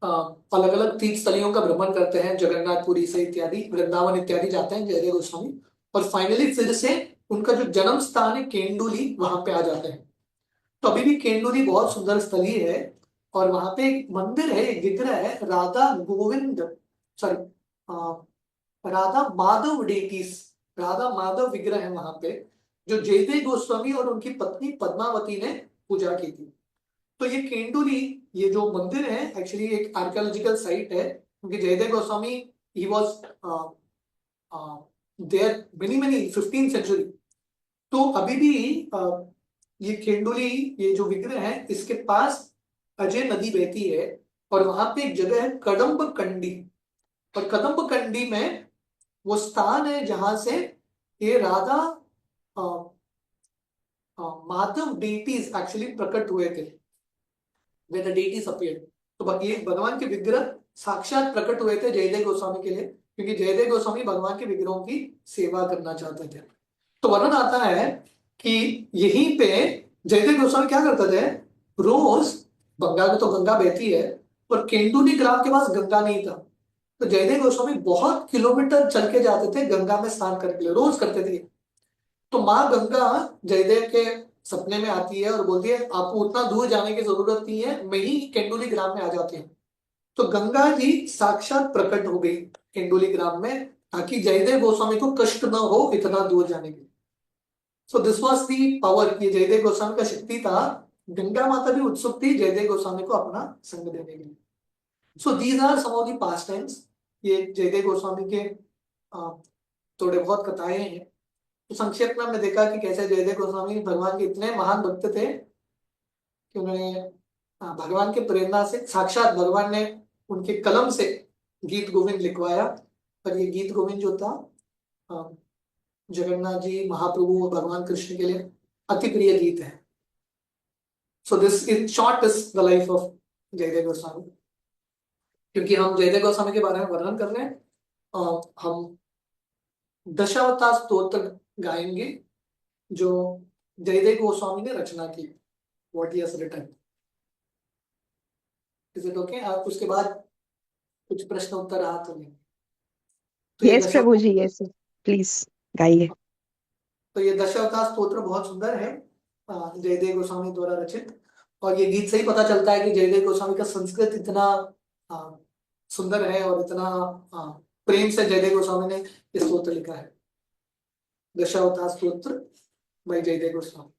अलग अलग तीर्थ स्थलियों का भ्रमण करते हैं, जगन्नाथपुरी से इत्यादि, वृंदावन इत्यादि जाते हैं जयदेव गोस्वामी, और फाइनली फिर से उनका जो जन्म स्थान है केंडुली, वहां पे आ जाते हैं। तो अभी भी केंडुली बहुत सुंदर स्थली है और वहां पे एक मंदिर है, एक विग्रह है, राधा माधव डेटीज, राधा माधव विग्रह है वहां पे, जो जयदेव गोस्वामी और उनकी पत्नी पद्मावती ने पूजा की थी। तो ये केंडुली, ये जो मंदिर है एक्चुअली एक आर्कियोलॉजिकल साइट है, क्योंकि Jayadev Goswami he was there many 15th century. तो अभी भी ये केंडुली, ये जो विग्रह है, इसके पास अजय नदी बहती है और वहां पे एक जगह है कदम्ब कंडी, और कदम्ब कंडी में वो स्थान है जहां से ये राधा माधव डेटीज एक्चुअली प्रकट हुए थे, where the deities appeared। तो ये भगवान के विग्रह साक्षात प्रकट हुए थे जयदेव गोस्वामी के लिए, क्योंकि जयदेव गोस्वामी भगवान के विग्रहों की सेवा करना चाहते थे। तो वर्णन आता है कि यहीं पे जयदेव गोस्वामी क्या करते थे, रोज, बंगाल में तो गंगा बहती है और केंडुली ग्राम के पास गंगा नहीं था, तो जयदेव गोस्वामी बहुत किलोमीटर चल के जाते थे गंगा में स्नान करने के लिए, रोज करते थे। तो माँ गंगा जयदेव के सपने में आती है और बोलती है आपको उतना दूर जाने की जरूरत नहीं है, मैं ही केंडुली ग्राम में आ जाती हूँ। तो गंगा जी साक्षात प्रकट हो गई केंडुली ग्राम में, ताकि जयदेव गोस्वामी को कष्ट न हो इतना दूर जाने के। So this was the power, ये जयदेव गोस्वामी का शक्ति था। गंगा माता भी उत्सुक थी जयदेव गोस्वामी को अपना संग देने के लिए। So these are some of the past times. ये जयदेव गोस्वामी के थोड़े बहुत कथाएं हैं। तो संक्षेप में हमने देखा कि कैसे जयदेव गोस्वामी भगवान के इतने महान भक्त थे कि उन्होंने भगवान के प्रेरणा से साक्षात भगवान ने उनके कलम से गीत गोविंद लिखवाया। पर ये गीत गोविंद जो था जगन्नाथ जी महाप्रभु और भगवान कृष्ण के लिए अति प्रिय गीत है। So this in short is the life of Jayadev Goswami. क्योंकि हम जयदेव गोस्वामी के बारे में वर्णन कर रहे हैं, हम दशावतार स्तोत्र गाएंगे जो जयदेव गोस्वामी ने रचना की, what he has written. Is it okay? आप उसके बाद कुछ प्रश्न उत्तर हाथ होंगे। तो ये yes Prabhu ji, yes please गाइए। तो ये दशावतार स्तोत्र बहुत सुंदर है, जयदेव गोस्वामी द्वारा रचित। और ये गीत से ही पता चलता है कि जयदेव गोस्वामी का संस्कृत इतना सुंदर है और इतना प्रेम से जयदेव गोस्वामी ने ये स्तोत्र लिखा है। दशावतार स्तोत्र बाय जयदेव गोस्वामी।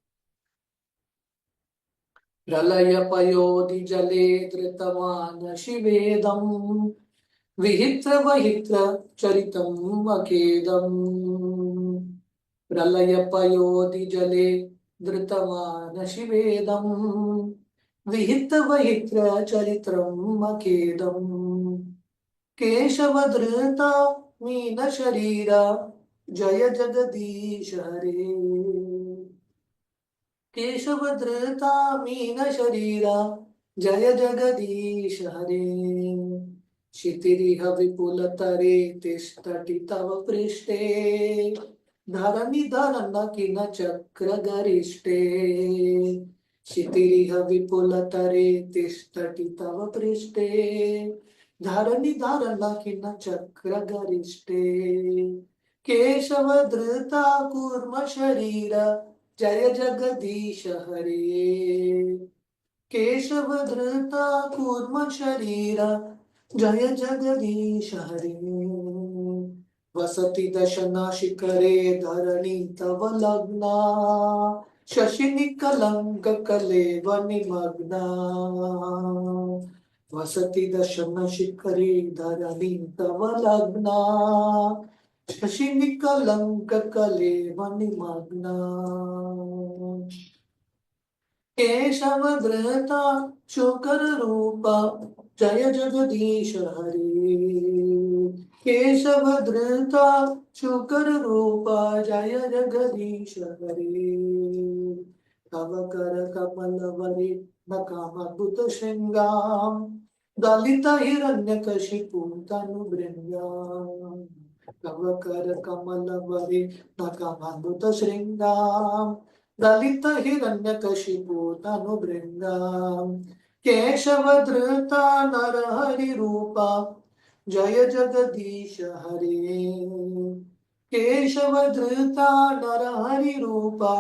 प्रलय पयोधि जले धृतवान् शिवेदम् विहित्र वहित्र चरितम् अखेदम्। प्रलय पयोधि जले धृतवान् शिवेदम् विहित वहित्र चरित्रम् अखेदम्। केशवधृता मीन शरीरा जय जगदीश हरे। केशवधृता मीन शरीरा जय जगदीश हरे। क्षितिरिह विपुलतरे तिष्ठति तव पृष्ठे धरणी धरन किन चक्र गरिष्ठे। क्षितिरिह विपुलतरे तिष्ठति तव पृष्ठे धरणी धरन किन चक्र गरिष्ठे। केशवधृता कूर्म शरीर जय जगदीश हरे। केशवधृता कूर्म शरीरा जय जगदीश हरे। वसति दशना शिखरे धरणी तव लग्ना शशिनि कलंक कलेव निमग्ना। वसति दशना शिखरे धरणी तव लग्ना शशिनि कलंक कलेव निमग्ना। केशवधृता शुकर रूपा जय जगदीश हरे। केशवधृता शुकर रूपा जय जगदीश हरे। तव कर कमल वरे नकामद्भुत श्रृंगाम दलित हिरण्यकशिपु तनु भृंगाम। तव कर कमल वरे नकामद्भुत श्रृंगाम दलित हिरण्यकशिपु तनु भृंगाम। केशवधृता नरहरि रूपा जय जगदीश हरे। केशवधृता नरहरि रूपा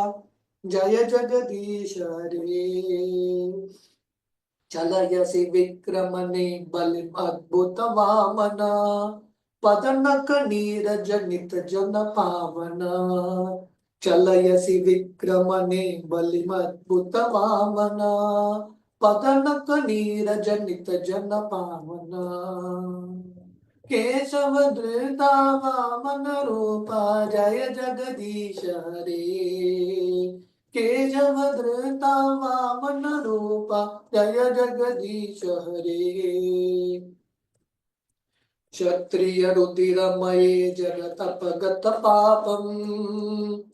जय जगदीश हरे। चलयसि विक्रमणे बलि अद्भुत वामना पदनक नीरज नित जन पावना। चलयसि विक्रमणे बलिमद्भुत वामना पदनक नीरज नित जन पावना। केशवधृता वामन रूपा जय जगदीश हरे। केशवधृता वामन रूपा जय जगदीश हरे। क्षत्रिय रुधिरमये जगतपगत पापं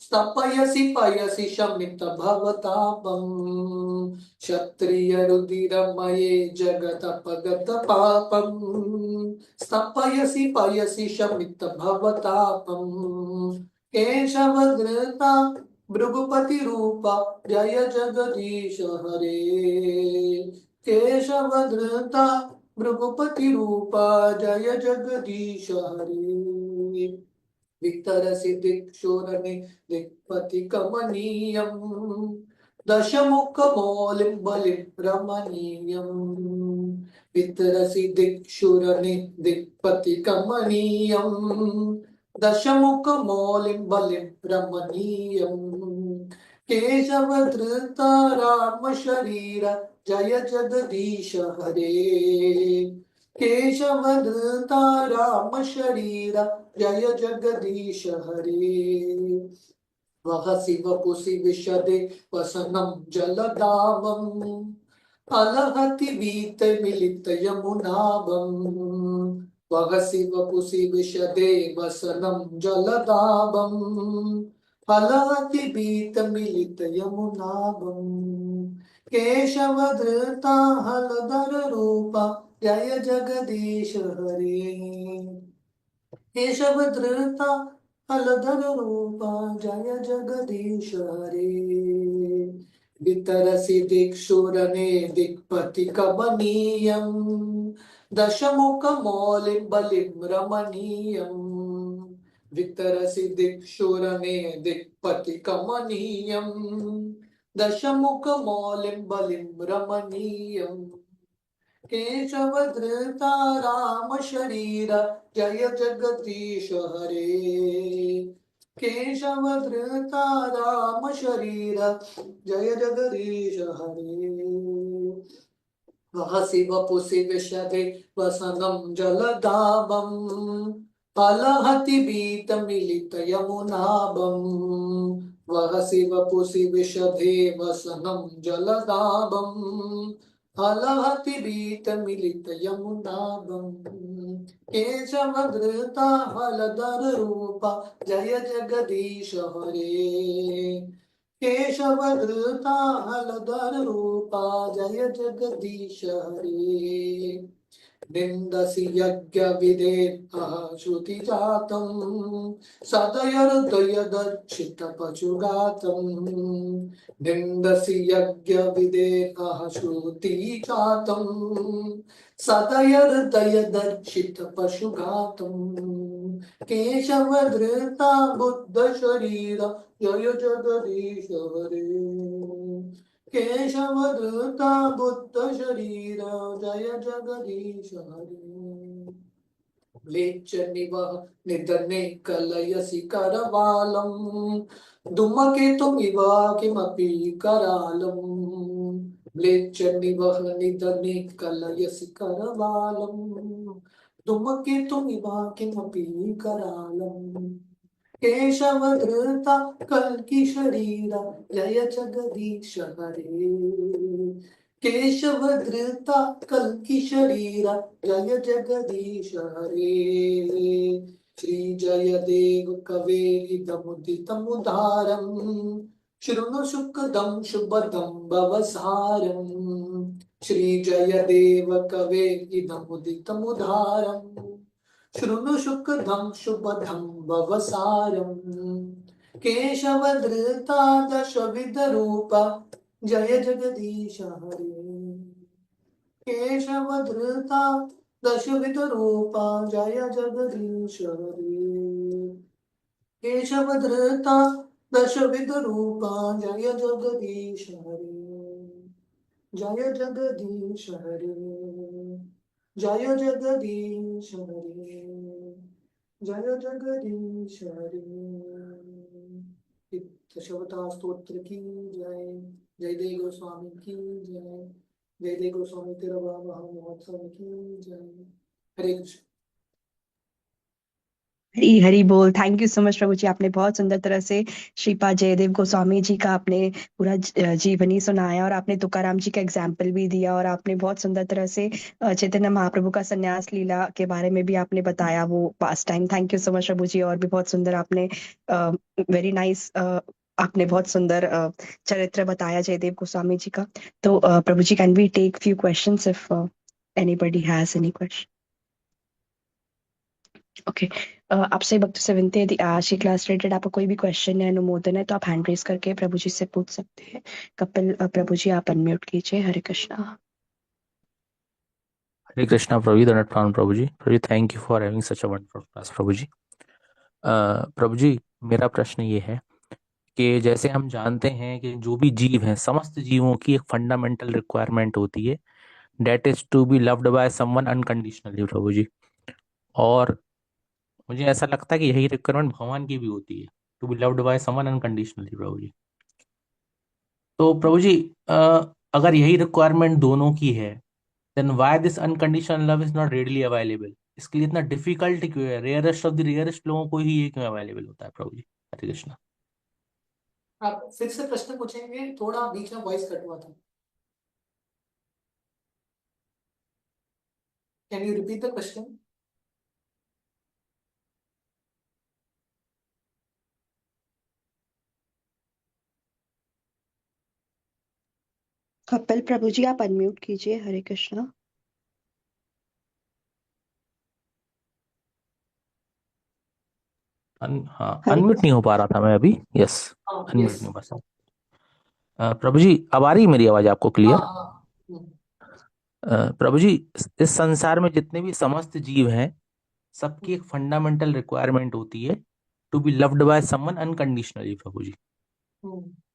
स्थापयसि पयसि शमित भवतापं। क्षत्रिय रुधिरमये जगतपगत पापं स्थापयसि पयसि शमित भवतापं। केशवधृता भृगुपति रूपा जय जगदीश हरे। केशवधृता भृगुपति रूपा जय जगदीश हरे। वितरसि दिक्षुरणे दिक्पति कमनीयम् दशमुख मौलिं बलिं रमणीयम्। वितरसि दिक्षुरणे दिक्पति कमनीयम् दशमुख मौलिं बलिं रमणीयम्। केशवधृता राम शरीरा जय जगदीश हरे। केशवधृता राम शरीरा जय जगदीश हरे। वह शिव कुशि विशदे वसनं जलदावम् अलहति वीत मिलित यमुनाभम्। वह शिव कुशि विशदे वसनं जलदावम् अलहति वीत मिलित यमुनाभम्। केशव धृता हलधर रूपा जय जगदीश हरे। केशव धृता हलधर रूपा जय जगदीश हरे। वितरसि दिक्षुरने दिक्पति कमनीयम् दशमुख मौलिं बलिं रमणीयम्। वितरसि दिक्षुरने दिक्पति कमनीयम् दशमुख मौलिं बलिं रमणीयम्। केशवधृता राम शरीर जय जगदीश हरे। केशवधृता राम शरीर जय जगदीश हरे। वह शिव पुषि विशदे वसनं जलदाभम् अलहति बीत मिलित यमुनाभम्। वह शिव पुषि विशदे वसनं जलदाभम् अलहति बीत मिलित यमुनाभम्। केशवधृता हलधर रूपा जय जगदीश हरे। केशवधृता हलधर रूपा जय जगदीश हरे। निन्दसि यज्ञ विधेः श्रुति जातम् सदयर्दय दर्शित पशुघातम्। निन्दसि यज्ञ विधेः श्रुति जातम् सदयर्दय दर्शित पशुघातम्। केशवधृता बुद्ध शरीर जय जगदीश हरे। केशवधृता बुद्ध शरीर जय जगदीश हरे। म्लेच्छ निवह निधने कलयसि करवालम् धूमकेतुमिव किमपि करालम्। म्लेच्छ निवह निधने कलयसि करवालम् धूमकेतुमिव किमपि करालम्। केशवधृता कल्कि शरीर जय जगदीश हरे। केशवधृता कल्कि शरीर जय जगदीश हरे। श्री जय देव कवेरिदमुदितमुदारम् शृणु सुखदं शुभदं भवसारम्। श्री जय देव कवेरिदमुदितमुदारम् शृणु सुखदं शुभदं भवसारम्। केशवधृता दशविध रूपा जय जगदीश हरे। केशवधृता दशविध रूपा जय जगदीश हरे। केशवधृता दशविध रूपा जय जगदीश हरे। जय जगदीश हरे। जय जगदीश हरे। जय जगदीश हरे। दशवता स्तोत्र की जय। जय देव गोस्वामी की जय। जय देव गोस्वामी तेरा महोत्सव की जय। हरे कृष्ण। हरी हरी बोल। थैंक यू सो मच प्रभु जी, आपने बहुत सुंदर तरह से श्रीपाद जयदेव गोस्वामी जी का आपने पूरा जीवनी सुनाया और आपने तुकाराम जी का एग्जाम्पल भी दिया और आपने बहुत सुंदर तरह से चैतन्य महाप्रभु का संन्यास लीला के बारे में भी आपने बताया वो past time. Thank you so much प्रभु जी। और भी बहुत सुंदर आपने वेरी नाइस आपने बहुत सुंदर चरित्र बताया जयदेव गोस्वामी जी का। तो प्रभु जी, can we take few questions if anybody has any question? Okay. आपसे भक्त से विनती है, यदि आज की क्लास रिलेटेड आपका कोई भी क्वेश्चन है, अनुमोदन है, तो आप हैंड रेज करके प्रभु जी से पूछ सकते हैं। कपिल प्रभु जी, आप अनम्यूट कीजिए। हरे कृष्णा। हरे कृष्णा प्रभु जी, दंडवत प्रणाम प्रभु जी। प्रभु जी, thank you for having such a wonderful class प्रभु जी। प्रभु जी, मेरा प्रश्न ये है कि जैसे हम जानते हैं कि जो भी जीव हैं, समस्त जीवों की एक फंडामेंटल रिक्वायरमेंट होती है, that is to be loved by someone unconditionally प्रभु जी। और मुझे ऐसा लगता है कि यही रिक्वायरमेंट भगवान की भी होती है, to be loved by someone unconditionally प्रभु जी। तो प्रभु जी, अगर यही रिक्वायरमेंट दोनों की है, then why this unconditional love is not readily available? इसके लिए इतना डिफिकल्ट क्यों है? रेयरेस्ट ऑफ द रेयरेस्ट लोगों को ही ये क्यों अवेलेबल होता है प्रभु जी? हरे कृष्णा। आप फिर से प्रश्न पूछेंगे, थोड़ा बीच में वॉइस कट हुआ था। Can you repeat the question? Kapil प्रभु जी आप अनम्यूट कीजिए। हरे कृष्णा। हाँ, हरे अनम्यूट नहीं हो पा रहा था मैं अभी। Yes, unmute yes. नहीं हो पा रहा। प्रभु जी अब आ रही है मेरी आवाज आपको हाँ क्लियर? हाँ। प्रभु जी, इस संसार में जितने भी समस्त जीव हैं, सबकी एक फंडामेंटल रिक्वायरमेंट होती है to be loved by someone unconditionally प्रभु जी।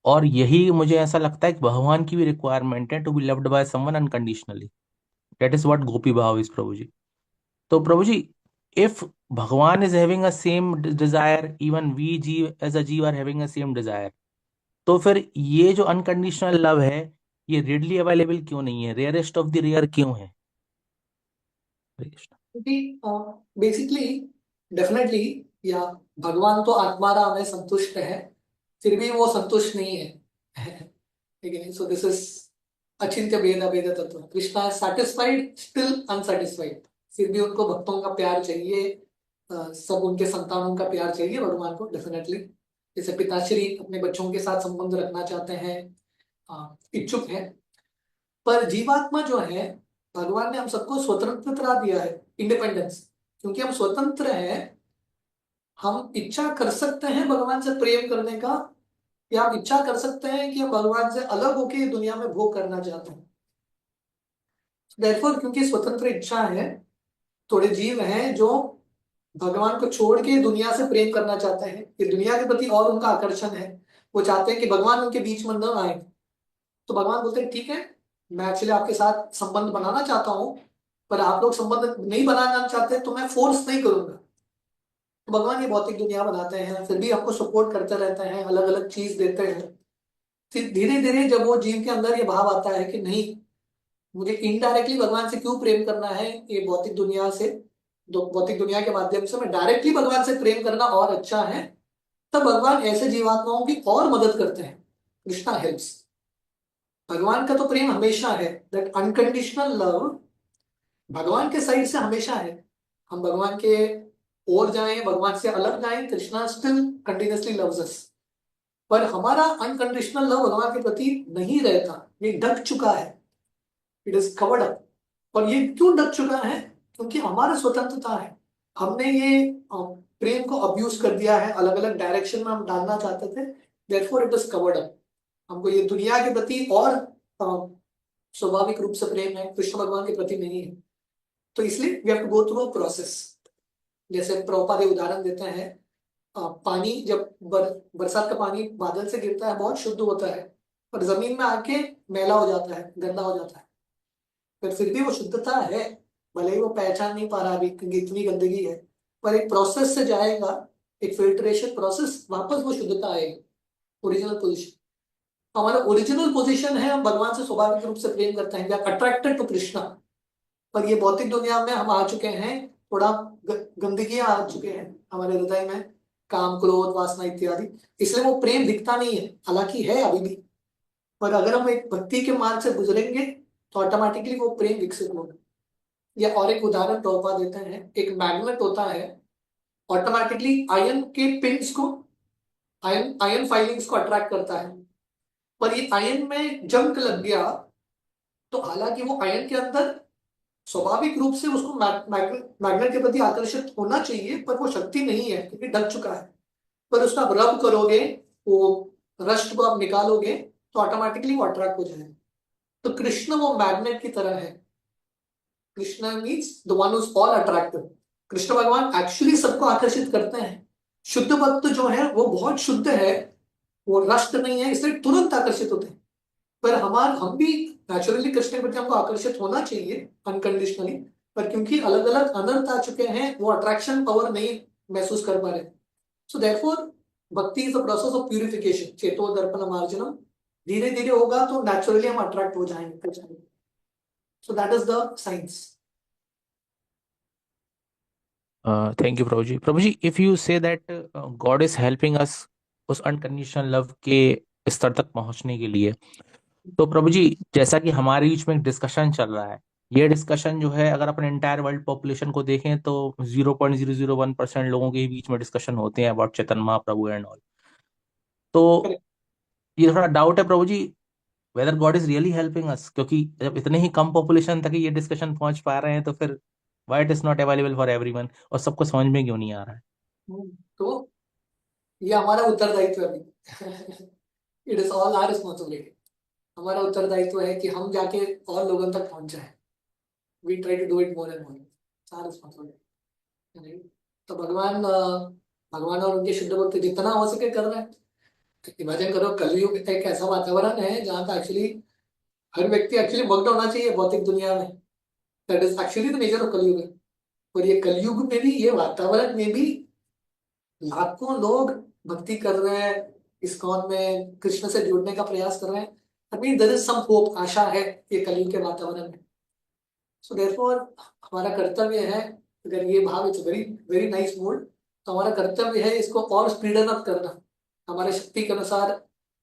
और यही मुझे ऐसा लगता है कि भगवान की भी रिक्वायरमेंट है to be loved by someone unconditionally. That is what गोपी भाव इज प्रभु जी। तो प्रभु जी, इफ भगवान is having a same desire, even we जीव एज अ जीव are having a same desire, तो फिर ये जो अनकंडीशनल लव है ये रेडली अवेलेबल क्यों नहीं है? रेयरेस्ट ऑफ द रेयर क्यों है? हरे कृष्ण। क्योंकि बेसिकली डेफिनेटली या भगवान तो आत्मारा में संतुष्ट है, फिर भी वो संतुष्ट नहीं है। ठीक है, सो दिस इज अचिंत्य भेद अभेद तत्व। कृष्णा सैटिस्फाइड स्टिल अनसेटिस्फाइड, फिर भी उनको भक्तों का प्यार चाहिए, सब उनके संतानों का प्यार चाहिए भगवान को डेफिनेटली। जैसे पिताश्री अपने बच्चों के साथ संबंध रखना चाहते हैं, इच्छुक है। पर जीवात्मा जो है, भगवान ने हम सबको स्वतंत्रता दिया है, इंडिपेंडेंस। क्योंकि हम स्वतंत्र हैं, हम इच्छा कर सकते हैं भगवान से प्रेम करने का, या हम इच्छा कर सकते हैं कि हम भगवान से अलग होकर दुनिया में भोग करना चाहते हैं। Therefore, क्योंकि स्वतंत्र इच्छा है, थोड़े जीव हैं जो भगवान को छोड़ के दुनिया से प्रेम करना चाहते हैं, ये दुनिया के प्रति और उनका आकर्षण है। वो चाहते हैं कि भगवान उनके बीच में न आए। तो भगवान बोलते हैं ठीक है, मैं एक्चुअली आपके साथ संबंध बनाना चाहता हूँ, पर आप लोग संबंध नहीं बनाना चाहते तो मैं फोर्स नहीं करूंगा। तो भगवान ये भौतिक दुनिया बनाते हैं, फिर भी हमको सपोर्ट करते रहते हैं, अलग अलग चीज देते हैं। फिर धीरे धीरे जब वो जीव के अंदर ये भाव आता है कि नहीं, मुझे इनडायरेक्टली भगवान से क्यों प्रेम करना है, ये भौतिक दुनिया से, भौतिक दुनिया के माध्यम से मैं डायरेक्टली भगवान से प्रेम करना और अच्छा है, तब भगवान ऐसे जीवात्माओं की और मदद करते हैं। कृष्णा हेल्प्स। भगवान का तो प्रेम हमेशा है, दैट अनकंडीशनल लव भगवान के साइड से हमेशा है। हम भगवान के ओर जाएं, भगवान से अलग जाएं, कृष्णा स्टिल कंटिन्यूअसली लव्स अस। पर हमारा अनकंडीशनल लव भगवान के प्रति नहीं रहता, ये ढक चुका है, इट इज कवर्ड अप। और ये क्यों ढक चुका है? क्योंकि हमारा स्वतंत्रता है, हमने ये प्रेम को अब्यूज कर दिया है, अलग अलग डायरेक्शन में हम डालना चाहते थे, therefore it is covered up. हमको ये दुनिया के प्रति और स्वाभाविक रूप से प्रेम है, कृष्ण भगवान के प्रति नहीं है। तो इसलिए we have to go through a process. जैसे प्रभुपाद उदाहरण देते हैं, पानी जब बरसात का पानी बादल से गिरता है बहुत शुद्ध होता है, पर जमीन में आके मैला हो जाता है, गंदा हो जाता है। पर फिर भी वो शुद्धता है, भले ही वो पहचान नहीं पा रहा अभी क्योंकि इतनी गंदगी है, पर एक प्रोसेस से जाएगा, एक फिल्ट्रेशन प्रोसेस, वापस वो शुद्धता आएगी, ओरिजिनल पोजीशन। हमारा ओरिजिनल पोजीशन है, हम भगवान से स्वाभाविक रूप से प्रेम करते हैं, अट्रैक्टेड टू कृष्णा। पर ये भौतिक दुनिया में हम आ चुके हैं, थोड़ा गंदगियां आ चुके हैं हमारे हृदय में, काम क्रोध वासना इत्यादि, इसलिए वो प्रेम दिखता नहीं है, हालांकि है अभी भी। पर अगर हम एक भक्ति के मार्ग से गुजरेंगे तो ऑटोमेटिकली वो प्रेम विकसित होगा। या और एक उदाहरण प्रभुपाद देते हैं, एक मैग्नेट होता है, ऑटोमेटिकली आयन के पिंस को, आयन आयन फाइलिंग्स को अट्रैक्ट करता है। पर ये आयन में जंक लग गया तो हालांकि वो आयन के अंदर स्वाभाविक रूप से उसको मैग्नेट के प्रति आकर्षित होना चाहिए, पर वो शक्ति नहीं है क्योंकि ढक चुका है। पर उसका आप रब करोगे, वो रस्ट को आप निकालोगे तो ऑटोमेटिकली वो अट्रैक्ट हो जाएगा। तो कृष्ण वो मैग्नेट की तरह है। Krishna means the one who is all attractive. Krishna भगवान एक्चुअली सबको आकर्षित करते हैं। शुद्ध भक्त जो है वो बहुत शुद्ध है, वो रस्ट नहीं है, इसलिए तुरंत आकर्षित होते हैं। पर हम भी नेचुरली कृष्ण के प्रति हमको आकर्षित होना चाहिए अनकंडीशनली, पर क्योंकि अलग अलग अनर्थ आ चुके हैं, वो अट्रैक्शन पावर नहीं महसूस कर पा रहे। So therefore bhakti is a process of purification, चेतो दर्पण मार्जनम। धीरे धीरे होगा तो नेचुरली हम अट्रैक्ट हो जाएंगे। So that is the science. Thank you Prabhu ji. Prabhu ji, if you say that God is helping us उस अनकंडीशनल लव के स्तर तक पहुंचने के लिए, तो प्रभु जी जैसा कि हमारे बीच में डिस्कशन चल रहा है, ये डिस्कशन जो है अगर अपन एंटायर वर्ल्ड पॉपुलेशन को देखें तो 0.001% लोगों के ही बीच में डिस्कशन होते हैं about Chaitanya Mahaprabhu and all. तो ये थोड़ा डाउट है प्रभु जी, whether God is really helping us, क्योंकि जब इतने ही कम पॉपुलेशन तक ही ये डिस्कशन पहुंच पा रहे हैं तो फिर why it is not available for everyone, और सबको समझ में क्यों नहीं आ रहा है? तो ये हमारा उत्तरदायित्व है। It is all our responsibility. हमारा उत्तरदायित्व है कि हम जाके और लोगों तक पहुंच जाए। We try to do it more and more. Our responsibility. तो भगवान और उनके शुद्ध भक्त जितना हो सके कर रहे हैं। इमेजिन करो, कलयुग एक ऐसा वातावरण है जहाँ का एक्चुअली हर व्यक्ति एक्चुअली मग्न होना चाहिए भौतिक दुनिया में। That is actually the nature of कलयुग। और ये कलयुग में भी, ये वातावरण में भी लाखों लोग भक्ति कर रहे हैं, इस्कॉन में कृष्ण से जुड़ने का प्रयास कर रहे हैं। I mean there is some hope, आशा है ये कलयुग के वातावरण में। सो देयरफॉर हमारा कर्तव्य है, अगर ये भाव it's very very nice mood, तो हमारा कर्तव्य है इसको और स्पीडन अप करना। हमारे शक्ति के अनुसार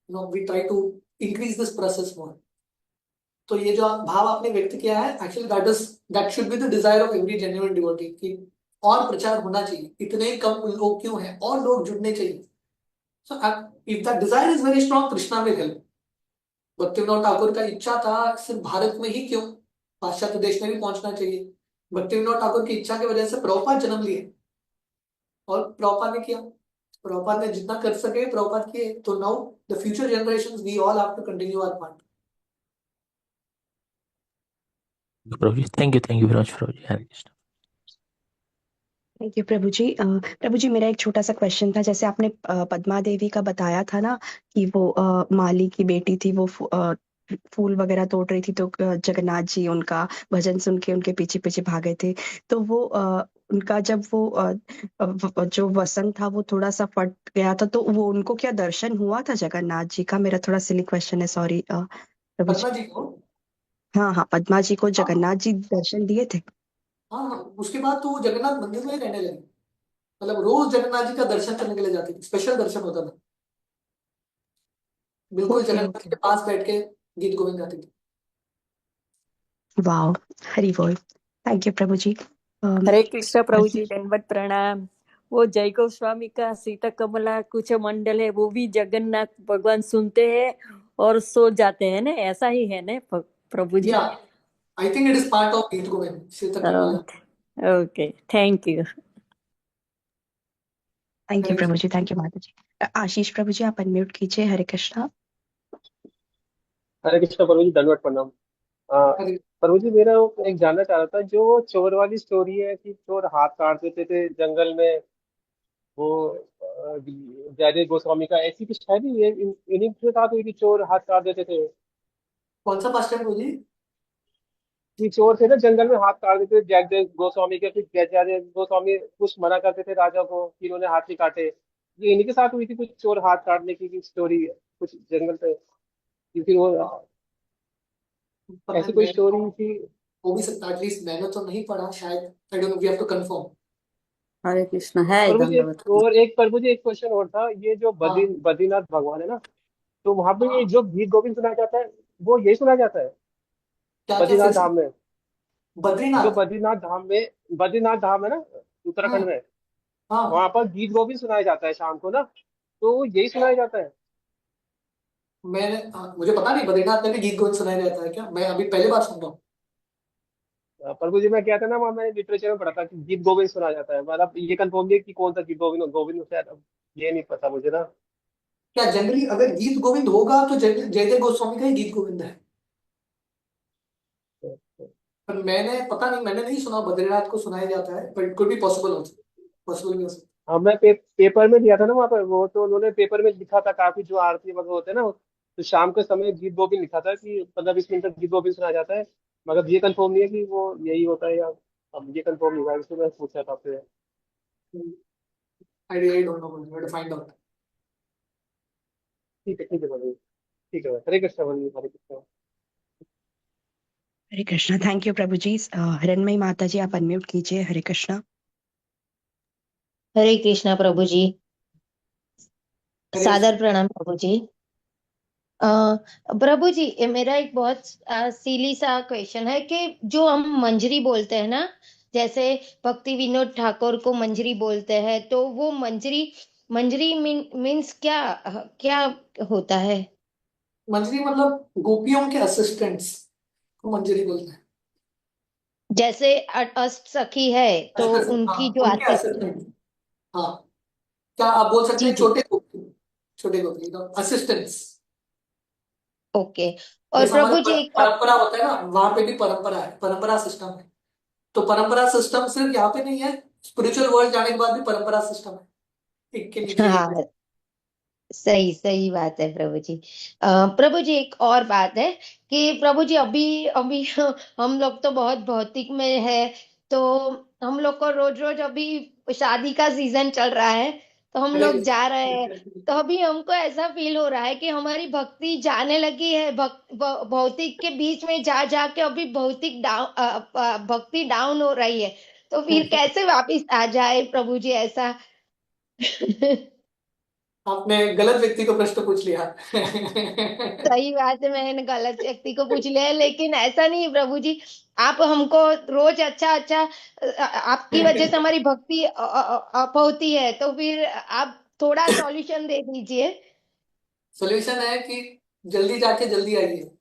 we try to increase this process more. तो ये जो भाव आपने व्यक्त किया है, actually that should be the desire of every genuine devotee कि और प्रचार होना चाहिए। इतने ही कम लोग क्यों हैं, और लोग जुड़ने चाहिए। So if that desire is very strong, Krishna will help. Bhaktivinod Thakur का इच्छा था सिर्फ भारत में ही क्यों, पाश्चात्य देश में भी पहुंचना चाहिए। भक्तिविनोद ठाकुर की इच्छा की वजह से प्रभुपाद जन्म लिए, और प्रभुपाद ने किया। प्रभुपाद ने जितना कर सके प्रभुपाद किए। तो now the future generations, we all have to continue our part. प्रभु जी थैंक यू वेरी मच प्रभु जी। हरे कृष्ण। थैंक यू प्रभु जी। प्रभु जी, मेरा एक छोटा सा क्वेश्चन था। जैसे आपने पद्मा देवी का बताया था ना कि वो माली की बेटी थी, वो फूल वगैरह तोड़ रही थी, तो जगन्नाथ जी उनका भजन सुन के उनके पीछे पीछे भागे थे। तो वो उनका जब वो जो वसंत था वो थोड़ा सा फट गया था, तो वो उनको क्या दर्शन हुआ था जगन्नाथ जी का? मेरा थोड़ा सिली क्वेश्चन है, सॉरी प्रभु जी। पद्मा जी को, हाँ हाँ, पद्मा जी को हाँ जगन्नाथ जी दर्शन दिए थे। हाँ हाँ, उसके बाद तो वो जगन्नाथ मंदिर में ही रहने लगी। मतलब रोज जगन्नाथ जी का दर्शन करने के लिए जाती थी, स्पेशल दर्शन होता था। बिल्कुल ओके जगन्नाथ जी ओके। के पास बैठ के गीत गोविंद गाती थी। वाह, हरि बोल। थैंक यू प्रभु जी। हरे कृष्ण प्रभु जी, आशीष। दंडवत प्रणाम। वो जय गोस्वामी का सीता कमला कुछ मंडल है, वो भी जगन्नाथ भगवान सुनते हैं और सो जाते हैं ना, ऐसा ही है ना प्रभु जी? या I think it is part of Geet Govind, Sita Kamala. Okay, thank you. Thank you Hare प्रभु कृष्ण। जी, थैंक यू माता जी। आशीष प्रभु जी, आप अनम्यूट कीजिए। हरे कृष्णा। हरे कृष्ण प्रभु जी, दंडवत प्रणाम। आ, हरे प्रभु जी, मेरा वो एक जानना चाह रहा था, जो वो चोर वाली स्टोरी है कि चोर हाथ काट देते थे जंगल में, वो जयदेव गोस्वामी का ऐसी कुछ है भी? ये इन्हीं के साथ हुई कि चोर हाथ काट देते थे? कौन सा पास्ट टाइम जी? कि चोर थे ना जंगल में, हाथ काट देते थे जयदेव गोस्वामी के, फिर जयदेव गोस्वामी कुछ मना करते थे राजा को कि इन्होंने हाथ नहीं काटे। ये इन्हीं के साथ हुई थी कुछ चोर हाथ काटने की स्टोरी, कुछ जंगल पे? फिर वो पता ऐसी नहीं, कोई मैं स्टोरी थी? हो भी सकता, एटलीस्ट मैंने तो नहीं पढ़ा शायद। I don't know, we have to confirm. Hare Krishna है प्रभु जी दंडवत। प्रभु जी एक क्वेश्चन और था। ये जो हाँ, बद्रीनाथ भगवान है ना, तो वहां पे ये हाँ, जो गीत गोविंद सुनाया जाता है, वो यही सुनाया जाता है क्या क्या बद्रीनाथ फिर से? धाम में? जो बद्रीनाथ। बद्रीनाथ धाम है ना, हाँ उत्तराखंड में, हाँ, वहां पर गीत गोविंद सुनाया जाता है शाम को ना, तो वो यही सुनाया जाता है? मुझे पता नहीं बद्रीनाथ में भी गीत गोविंद सुनाया जाता है क्या, मैं अभी पहले बार सुन रहा हूँ। प्रभु जी, मैं कहता ना, वहाँ मैंने लिटरेचर में पढ़ा था कि गीत गोविंद सुनाया जाता है, मतलब ये कंफर्म नहीं है कि कौन सा गीत गोविंद गोविंद शायद, अब ये नहीं पता मुझे ना। क्या जनरली अगर गीत गोविंद होगा तो जयदेव गोस्वामी का ही गीत गोविंद है। पर मैंने पता नहीं, मैंने नहीं सुना बद्रीनाथ को सुनाया जाता है, but it could be possible हो, पॉसिबल भी हो सकता हाँ, मैं पेपर में दिया था ना वहाँ पर, वो तो उन्होंने पेपर में लिखा था काफी, जो आरती वगैरह होते हैं ना, तो शाम के समय गीत गोविंद लिखा था कि 15-20 मिनट तक गीत गोविंद सुना जाता है। मगर ये कंफर्म नहीं है कि वो यही होता है, या अब ये कंफर्म नहीं हुआ, इसलिए मैं पूछा था आपसे। है। I really don't know, but find out. ठीक है, ठीक है भाई, ठीक है भाई। हरे कृष्ण भाई, हरे कृष्ण। हरे कृष्णा। थैंक यू प्रभु जी। हिरणमयी माता जी आप अनम्यूट कीजिए। हरे कृष्णा। हरे कृष्णा प्रभु जी। हरे सादर प्रणाम प्रभु जी। अ, प्रभु जी मेरा एक बहुत सीली सा क्वेश्चन है कि जो हम मंजरी बोलते हैं ना, जैसे भक्ति विनोद ठाकुर को मंजरी बोलते हैं, तो वो मंजरी मंजरी मीन्स क्या क्या होता है? मंजरी मतलब गोपियों के असिस्टेंट्स को मंजरी बोलते हैं। जैसे अष्ट सखी है तो हाँ, उनकी जो उनके असिस्टेंट। असिस्टेंट। हाँ, क्या आप बोल सकते जी हैं जी। छोटे गोपी, छोटे गोपी तो असिस्टेंट्स। ओके। और जैसा हमारे प्रभु जी एक परंपरा होता है ना, वहां पे भी परंपरा है, परंपरा सिस्टम है। तो परंपरा सिस्टम सिर्फ यहाँ पे नहीं है, स्पिरिचुअल वर्ल्ड जाने के बाद भी परंपरा सिस्टम है, एक के नीचे एक। हाँ, सही सही बात है प्रभु जी। प्रभु जी एक और बात है कि प्रभु जी अभी अभी हम लोग तो बहुत भौतिक में है, तो हम लोग को रोज रोज अभी शादी का सीजन चल रहा है, तो हम हरे लोग जा रहे हैं। कृष्ण। तो अभी हमको ऐसा फील हो रहा है कि हमारी भक्ति जाने लगी है, भौतिक के बीच में जा जा के अभी भौतिक भक्ति डाउन हो रही है। तो फिर कैसे वापिस आ जाए प्रभु जी ऐसा? आपने गलत व्यक्ति को प्रश्न पूछ लिया। सही बात है, मैंने गलत व्यक्ति को पूछ लिया है, लेकिन ऐसा नहीं है प्रभु जी। आप हमको रोज अच्छा अच्छा आपकी वजह से हमारी भक्ति अप होती है, तो फिर आप थोड़ा सॉल्यूशन दे दीजिए। सोल्यूशन है कि जल्दी जाके जल्दी आइए।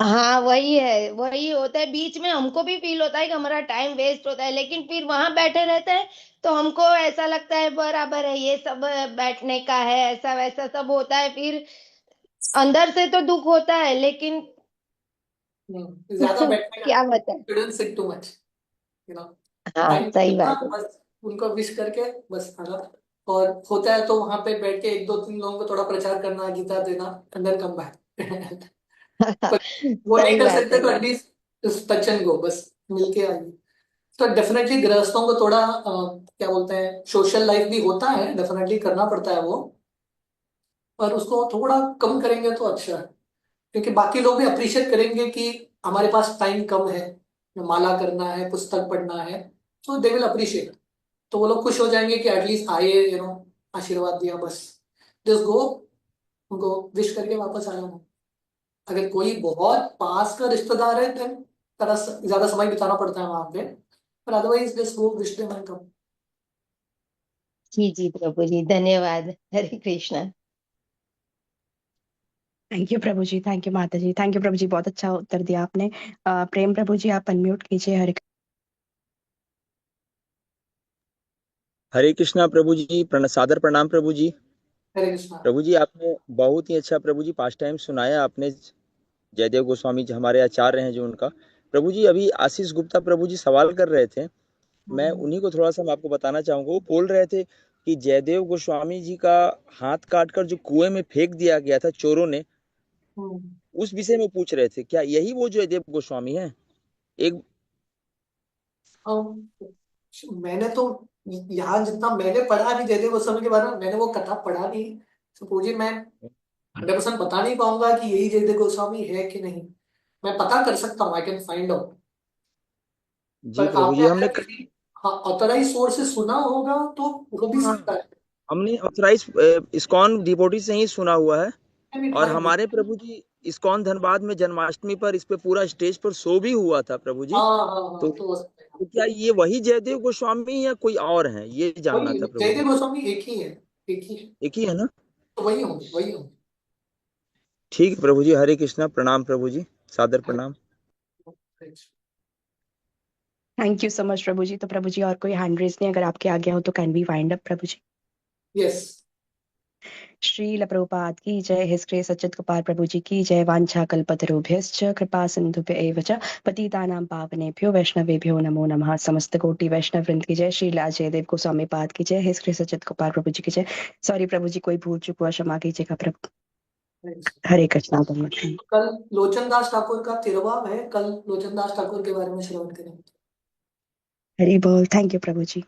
हाँ वही है, वही होता है। बीच में हमको भी फील होता है कि हमारा टाइम वेस्ट होता है, लेकिन फिर वहां बैठे रहते हैं तो हमको ऐसा लगता है बराबर है, ये सब बैठने का है, ऐसा वैसा सब होता है। फिर अंदर से तो दुख होता है, लेकिन ज्यादा बैठने का क्या बताएं। shouldn't sit too much, you know। हाँ टाइम सही कितना बात है। बस उनको विश करके बस आना। और होता है तो वहां पे बैठ के एक दो तीन लोगों को थोड़ा प्रचार करना, गीता देना, एंड देन कम बैक। पर वो नहीं सही कर बात सकते है। तो एटलीस्ट टच एंड गो, बस मिलके आइए। तो डेफिनेटली गृहस्थों को थोड़ा क्या बोलते हैं, सोशल लाइफ भी होता है, डेफिनेटली करना पड़ता है वो, पर उसको थोड़ा कम करेंगे तो अच्छा है। क्योंकि बाकी लोग भी अप्रिशिएट करेंगे कि हमारे पास टाइम कम है, माला करना है, पुस्तक पढ़ना है, तो दे विल अप्रिशिएट। तो वो लोग खुश हो जाएंगे कि एटलीस्ट आए, आशीर्वाद दिया, बस जस्ट गो, उनको विश करके वापस आ जाना। अगर कोई बहुत पास का रिश्तेदार है देन थोड़ा ज्यादा समय बिताना पड़ता है वहां पे, पर otherwise just go, wish them and come. जी जी प्रभु जी, धन्यवाद। हरे कृष्णा। थैंक यू प्रभु जी। थैंक यू माता जी। थैंक यू प्रभु जी, बहुत अच्छा उत्तर दिया आपने। प्रेम प्रभु जी आप अनम्यूट कीजिए। हरे हरे कृष्णा प्रभु जी। सादर प्रणाम प्रभु जी। हरे कृष्णा। प्रभु जी आपने बहुत ही अच्छा प्रभु जी पास्ट टाइम सुनाया आपने। जयदेव गोस्वामी जी हमारे आचार्य हैं जो उनका। प्रभु जी अभी आशीष गुप्ता प्रभु जी सवाल कर रहे थे, मैं उन्हीं को थोड़ा सा मैं आपको बताना चाहूंगा। वो बोल रहे थे कि जयदेव गोस्वामी जी का हाथ काटकर जो कुएं में फेंक दिया गया था चोरों ने, हम्म। उस विषय में पूछ रहे थे, क्या यही वो जयदेव गोस्वामी है? एक um, मैंने तो यहाँ जितना मैंने पढ़ा नहीं जयदेव गोस्वामी के बारे में, मैंने वो कथा पढ़ा नहीं, सपोज मैं 100% बता नहीं पाऊंगा कि यही जयदेव गोस्वामी है कि नहीं। मैं पता कर सकता हूँ, आई कैन फाइंड आउट। जी पर प्रभु आपने जी अगर किसी ऑथराइज सोर्स से सुना होगा तो हो भी हाँ, सकता है। हमने ऑथराइज इस्कॉन डिवोटी से ही सुना हुआ है। Maybe और try this। हमारे प्रभु जी इस्कॉन धनबाद में जन्माष्टमी पर इस पे पूरा स्टेज पर शो भी हुआ था प्रभु जी। हाँ हाँ तो, हाँ, तो हो सकता है। तो क्या ये वही जयदेव गोस्वामी या कोई और है, ये जानना वही था प्रभु जयदेव जी। गोस्वामी एक ही है, एक ही है। एक ही है ना? तो वही होंगे, वही होंगे। ठीक है प्रभु जी। हरे कृष्णा। प्रणाम प्रभु जी। सादर प्रणाम। थैंक यू सो मच प्रभु जी। तो प्रभु जी और कोई हैंड रेज नहीं, अगर आपके आगे हो तो can we wind up Prabhu ji. Yes. Srila Prabhupada की जय। हिज ग्रेस सच्चिद गोपाल प्रभु जी की जय। वांछा कल्पतरुभ्यश्च कृपा सिंधुभ्य एव च पतितानां पावनेभ्यो वैष्णवेभ्यो नमो नमः। समस्त कोटि वैष्णव वृंद की जय। श्री जयदेव गोस्वामी पाद की जय। हिज ग्रेस सच्चिद गोपाल प्रभु जी की जय। सॉरी प्रभु जी, कोई भूल चूक हुआ क्षमा कीजिएगा प्रभु। हरे कृष्णा। कल लोचन दास ठाकुर का 13वां है, कल लोचन दास ठाकुर के बारे में श्रवण करेंगे। हरि बोल। Thank you Prabhu ji.